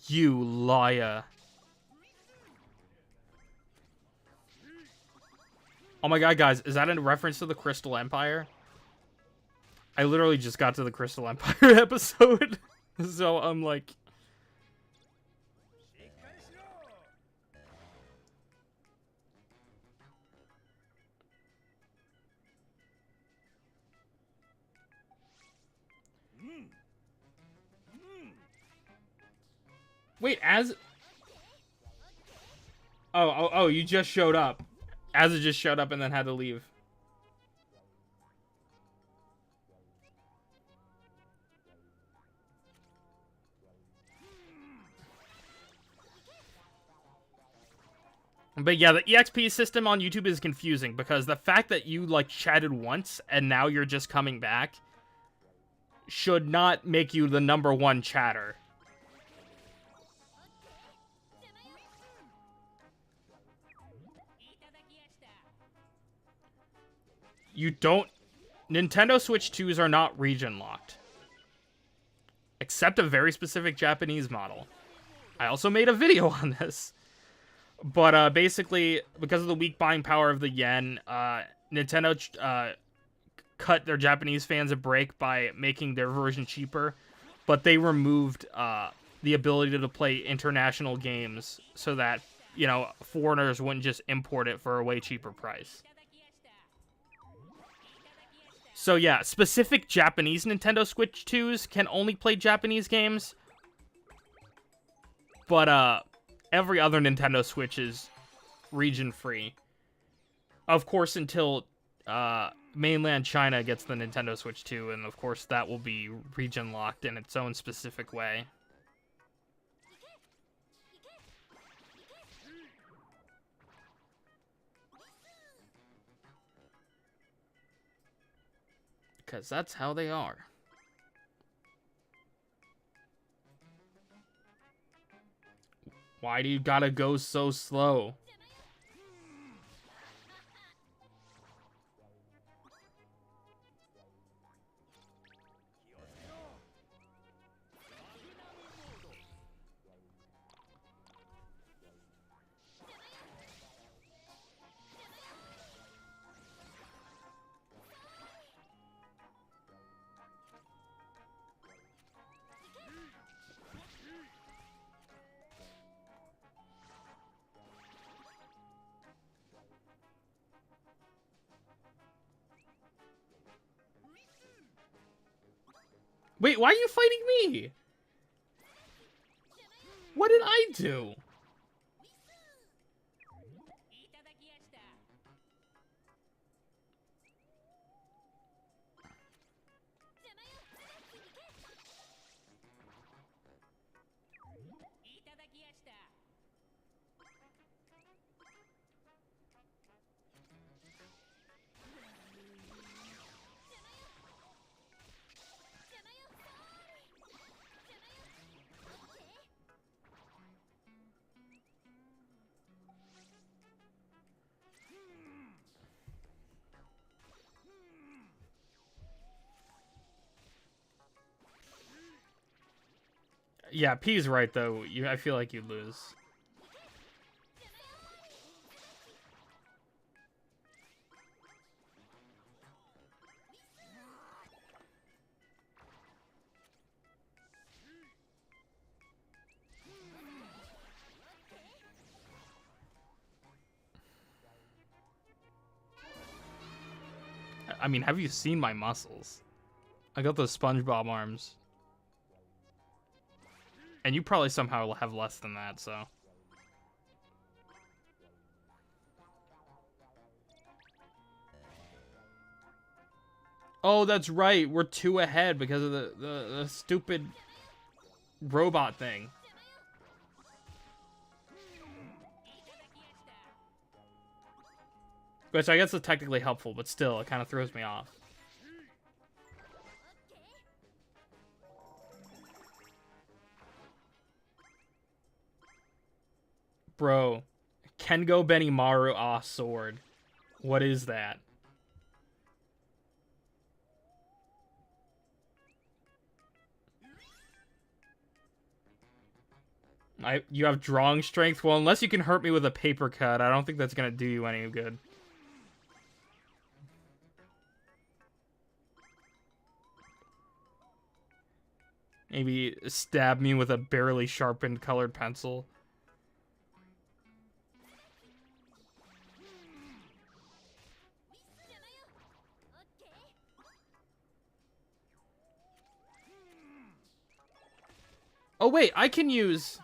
You liar. Oh my god, guys, is that a reference to the Crystal Empire? I literally just got to the Crystal Empire episode. So I'm like... Wait, as... Oh, you just showed up. As it just showed up and then had to leave. But yeah, the EXP system on YouTube is confusing because the fact that you, like, chatted once and now you're just coming back should not make you the #1 chatter. You don't... Nintendo Switch 2s are not region locked. Except a very specific Japanese model. I also made a video on this. But basically, because of the weak buying power of the yen, Nintendo cut their Japanese fans a break by making their version cheaper. But they removed the ability to play international games so that, you know, foreigners wouldn't just import it for a way cheaper price. So yeah, specific Japanese Nintendo Switch 2s can only play Japanese games. But every other Nintendo Switch is region-free. Of course, until mainland China gets the Nintendo Switch 2, and of course that will be region-locked in its own specific way. Because that's how they are. Why do you gotta go so slow? Wait, why are you fighting me? What did I do? Yeah, P's right though. I feel like you lose. I mean, have you seen my muscles? I got those SpongeBob arms. And you probably somehow will have less than that, so. Oh, that's right. We're 2 ahead because of the stupid robot thing. Which I guess is technically helpful, but still, it kind of throws me off. Bro, Kengo Benimaru sword. What is that? You have drawing strength? Well, unless you can hurt me with a paper cut, I don't think that's gonna do you any good. Maybe stab me with a barely sharpened colored pencil. Oh wait, I can use...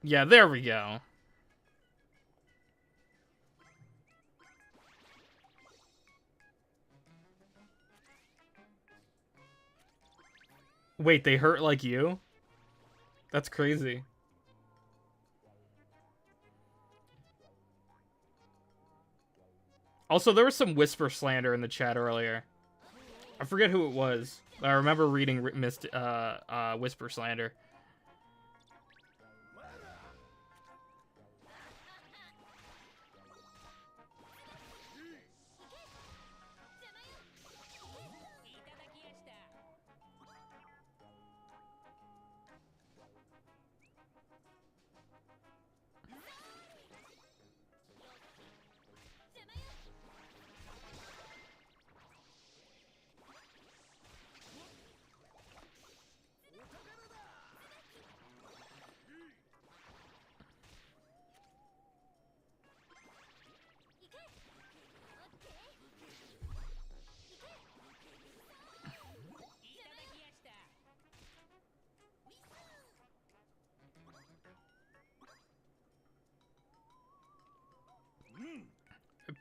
Yeah, there we go. Wait, they hurt like you? That's crazy. Also, there was some whisper slander in the chat earlier. I forget who it was. I remember reading whisper slander.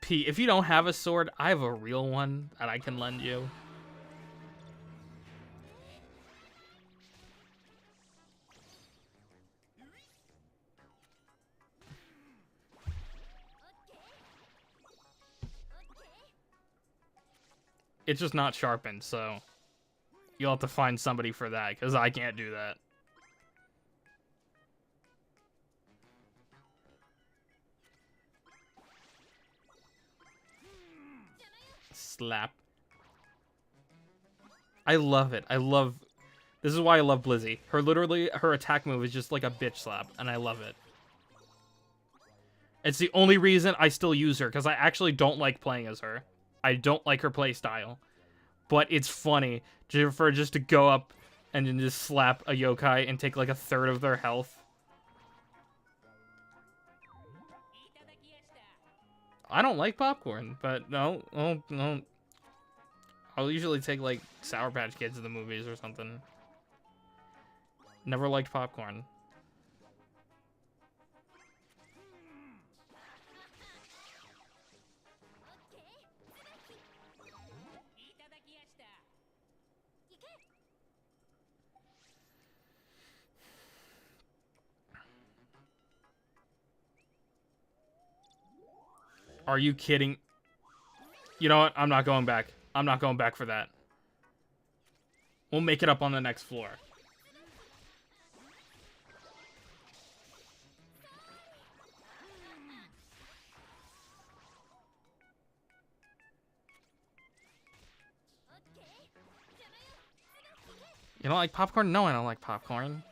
P, if you don't have a sword, I have a real one that I can lend you. It's just not sharpened, so you'll have to find somebody for that, because I can't do that. Slap. I love it. This is why I love Blizzy. Her attack move is just like a bitch slap, and I love it. It's the only reason I still use her, because I actually don't like playing as her. I don't like her playstyle. But it's funny for just to go up and then just slap a yokai and take like a third of their health. I don't like popcorn, but no. I'll usually take like Sour Patch Kids in the movies or something. Never liked popcorn. Are you kidding? You know what? I'm not going back. I'm not going back for that. We'll make it up on the next floor. You don't like popcorn? No, I don't like popcorn.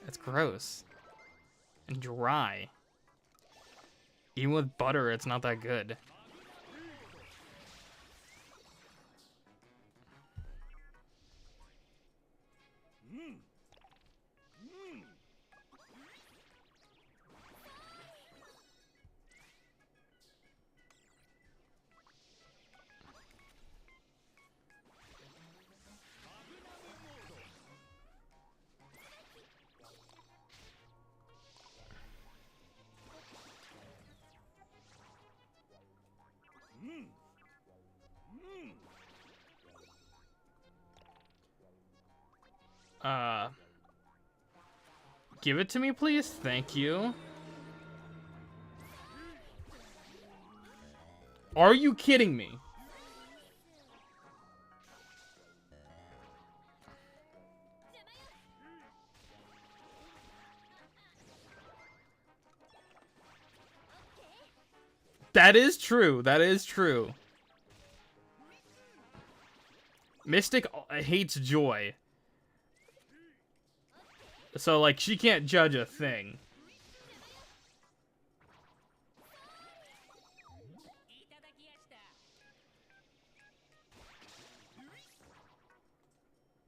It's gross. And dry. Even with butter, it's not that good. Give it to me, please. Thank you. Are you kidding me? That is true. That is true. Mystic hates joy. So, like, she can't judge a thing.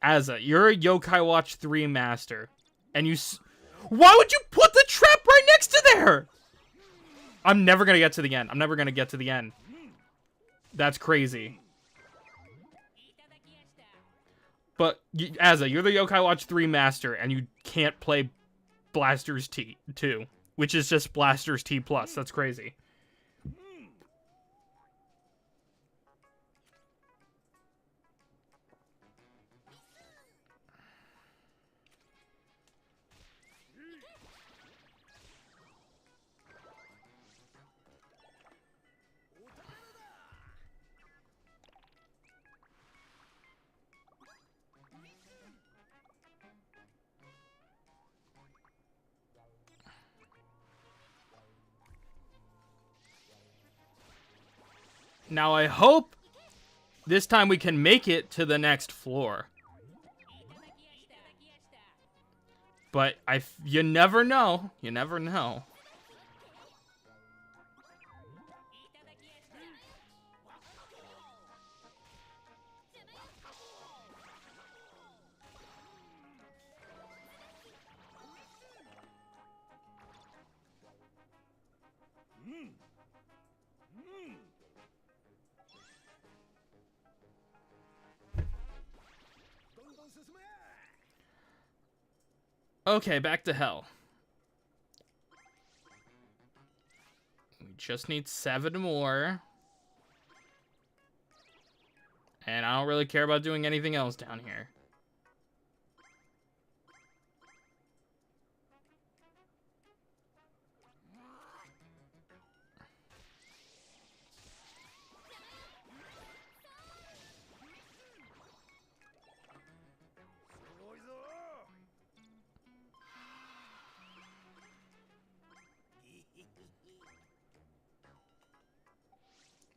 Azza, you're a Yokai Watch 3 master. And you... Why would you put the trap right next to there? I'm never gonna get to the end. I'm never gonna get to the end. That's crazy. But, Azza, you're the Yokai Watch 3 master, and you can't play Blasters T 2, which is just Blasters T plus. That's crazy. Now I hope this time we can make it to the next floor. But you never know. You never know. Okay, back to hell. We just need 7 more. And I don't really care about doing anything else down here.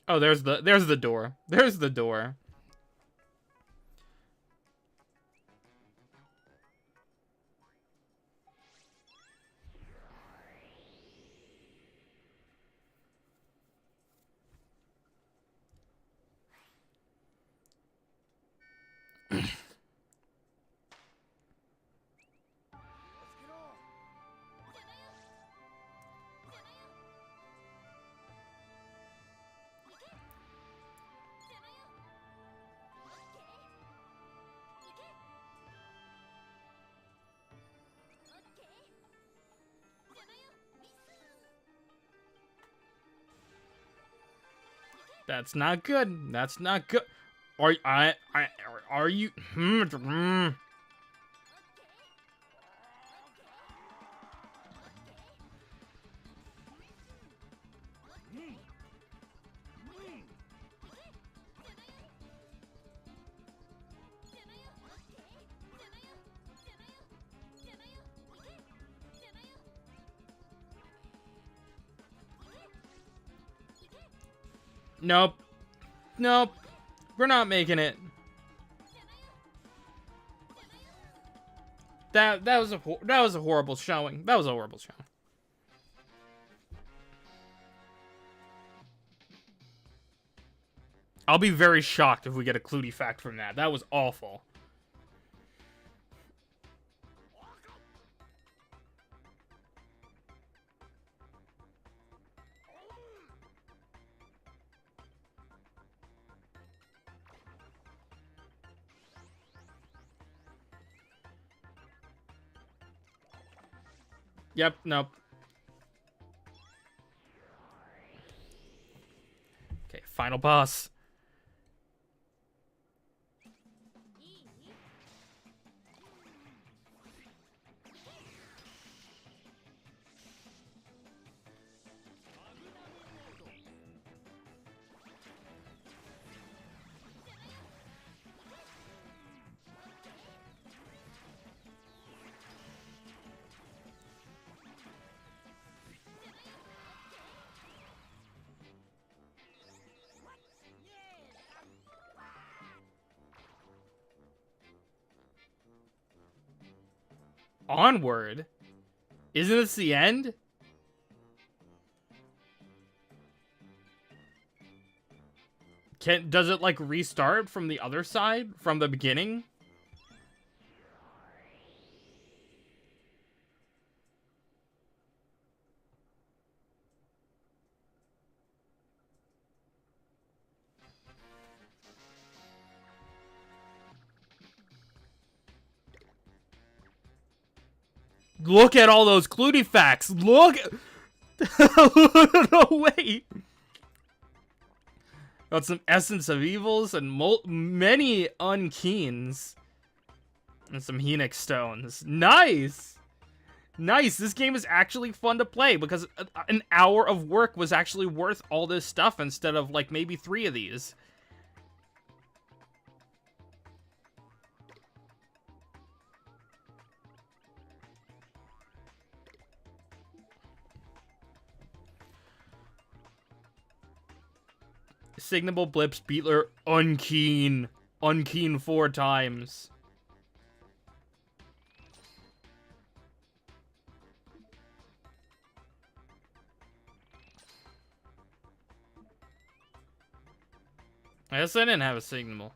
Oh, there's the door. There's the door. That's not good. That's not good. Are you? Nope. Nope. We're not making it. That was a horrible showing. That was a horrible showing. I'll be very shocked if we get a Clue-T-Fact from that. That was awful. Yep, nope. Okay, final boss. Onward? Isn't this the end? Does it like restart from the other side? From the beginning? Look at all those Clu-T-FACTs. Look. No, wait. Got some Essence of Evils and many Unkeens. And some Henix Stones. Nice! Nice! This game is actually fun to play because an hour of work was actually worth all this stuff instead of, like, maybe 3 of these. Signable Blips, Beatler, Unkeen. Unkeen 4 times. I guess I didn't have a signal.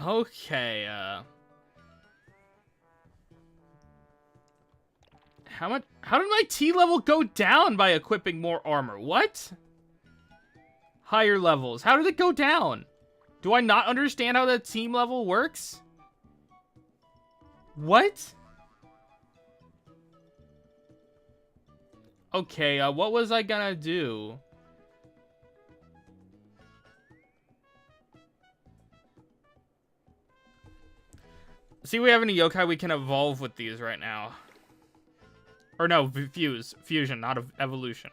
Okay, how did my T level go down by equipping more armor? What? Higher levels. How did it go down? Do I not understand how that team level works? What? Okay, what was I gonna do? See, we have any yokai we can evolve with these right now. Or no, fusion, not evolution.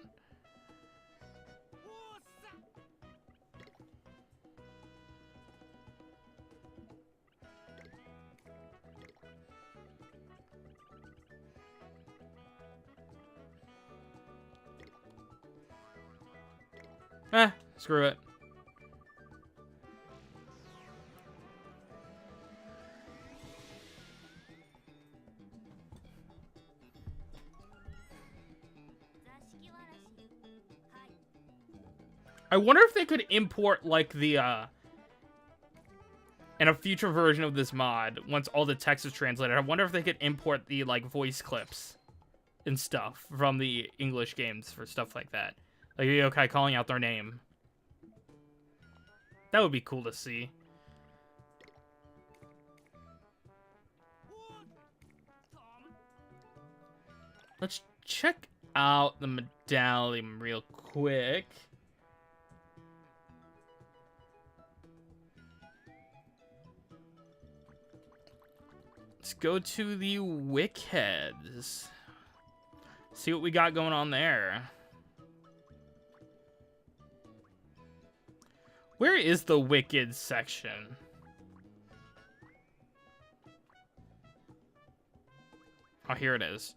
Screw it. I wonder if they could import, like, the, in a future version of this mod, once all the text is translated, I wonder if they could import the, like, voice clips and stuff from the English games for stuff like that. Like, yokai calling out their name. That would be cool to see. Let's check out the medallion real quick. Let's go to the Wickheads. See what we got going on there. Where is the Wicked section? Oh, here it is.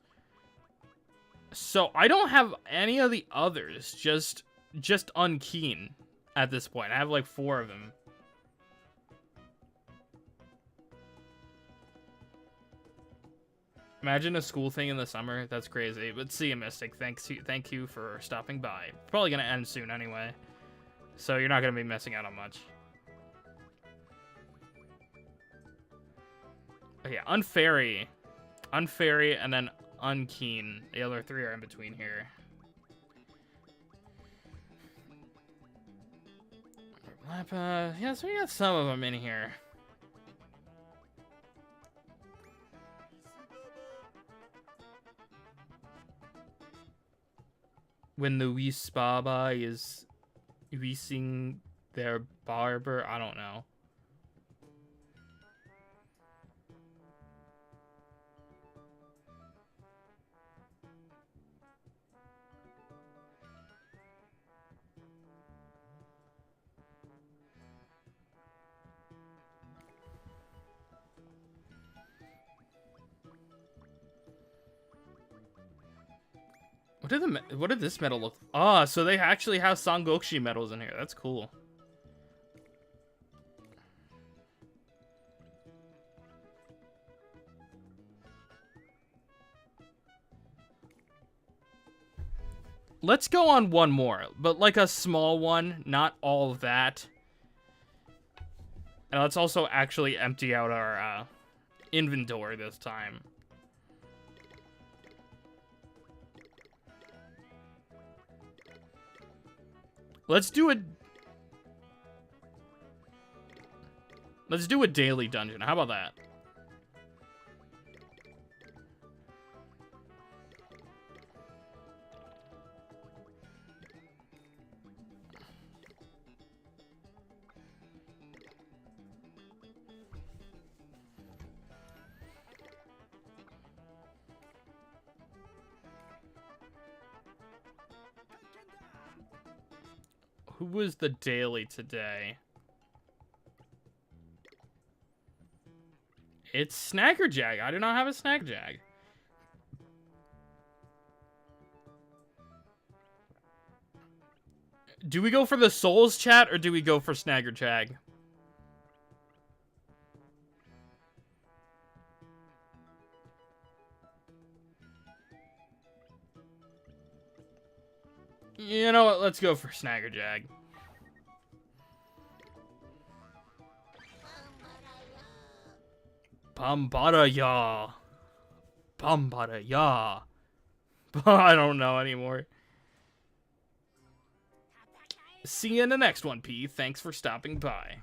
So I don't have any of the others, just Unkeen at this point. I have like 4 of them. Imagine a school thing in the summer. That's crazy. But see you, Mystic. Thank you for stopping by. Probably gonna end soon anyway, so you're not gonna be missing out on much. Okay, Unfairy, and then Unkeen. The other 3 are in between here. Yeah, so we got some of them in here. When the Wisbaba is Wising their barber, I don't know. What did this medal look? Ah, so they actually have Sangokshi medals in here. That's cool. Let's go on one more, but like a small one, not all of that. And let's also actually empty out our inventory this time. Let's do a daily dungeon. How about that? Who was the daily today? It's Snackerjag. I do not have a Snackerjag. Do we go for the Souls chat or do we go for Snackerjag? You know what? Let's go for Snackerjag. Pambaraya. Pambaraya. I don't know anymore. See you in the next one, P. Thanks for stopping by.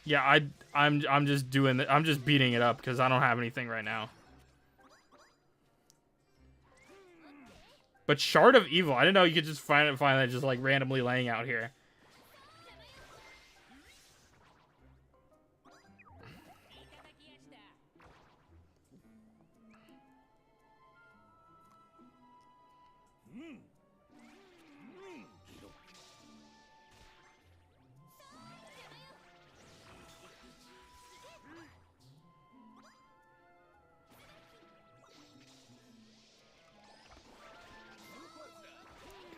Yeah, I'm just doing it. I'm just beating it up because I don't have anything right now. But Shard of Evil, I didn't know you could just find that just like randomly laying out here.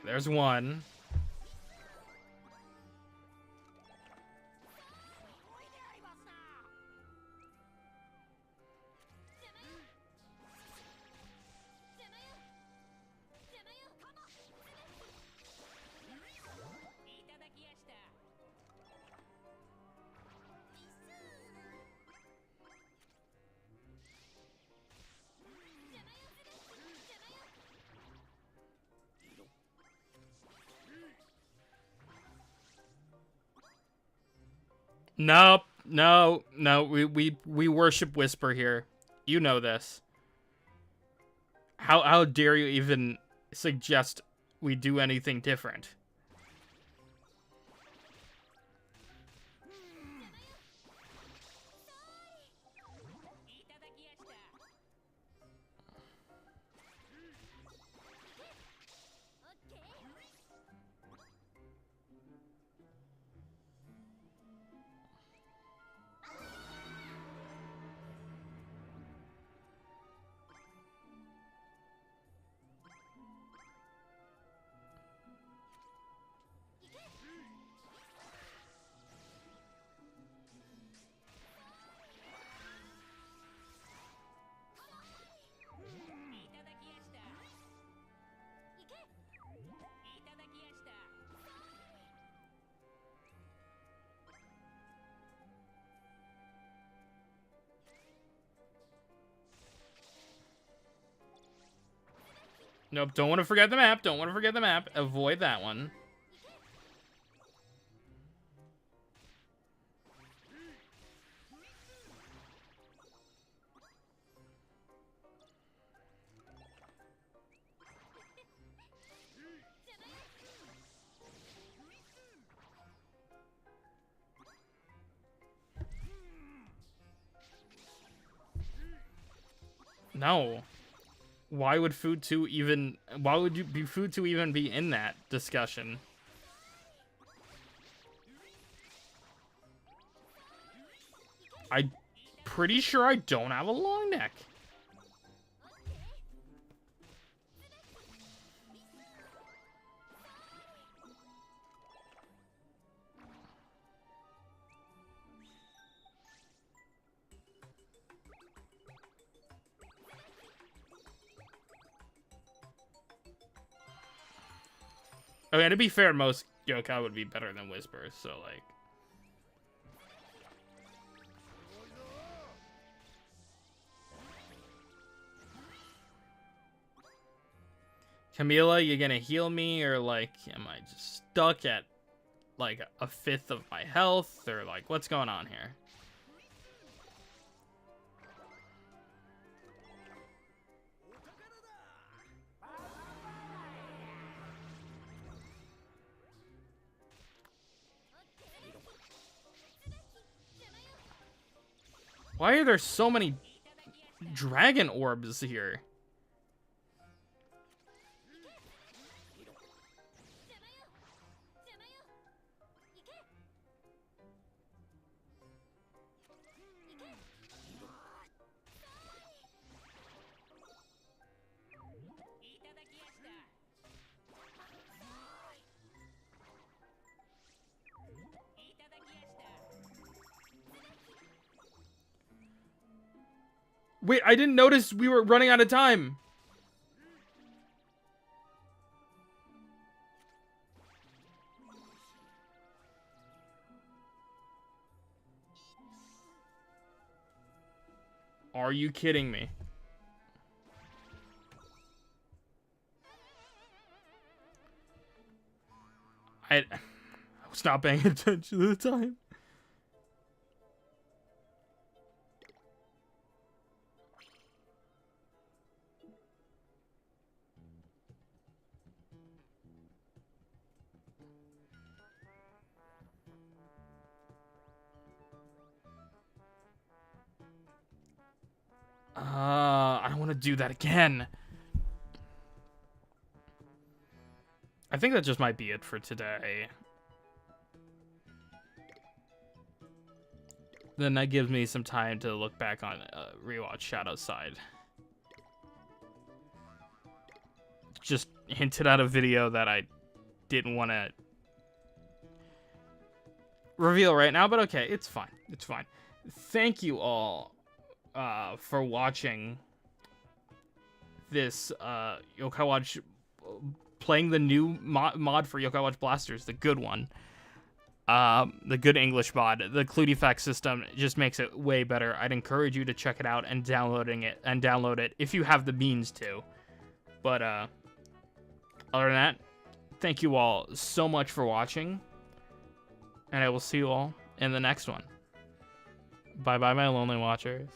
There's one. Nope. No. We worship Whisper here. You know this. How dare you even suggest we do anything different? Nope, don't want to forget the map. Don't want to forget the map. Avoid that one. No. Why would Food 2 even... Why would you be Food 2 even be in that discussion? I'm pretty sure I don't have a long neck. Okay, to be fair, most yokai would be better than whispers, so, like... Camila, you gonna heal me, or, like, am I just stuck at, like, a fifth of my health, or, like, what's going on here? Why are there so many dragon orbs here? Wait, I didn't notice we were running out of time. Are you kidding me? I was not paying attention to the time. I don't want to do that again. I think that just might be it for today. Then that gives me some time to look back on rewatch Shadow's Side. Just hinted at a video that I didn't want to reveal right now, but okay, it's fine. It's fine. Thank you all for watching this Yokai Watch, playing the new mod for Yokai Watch Blasters, the good one. The good English mod. The Clu-T-FACT system just makes it way better. I'd encourage you to check it out and download it if you have the means to. But other than that, thank you all so much for watching, and I will see you all in the next one. Bye bye, my lonely watchers.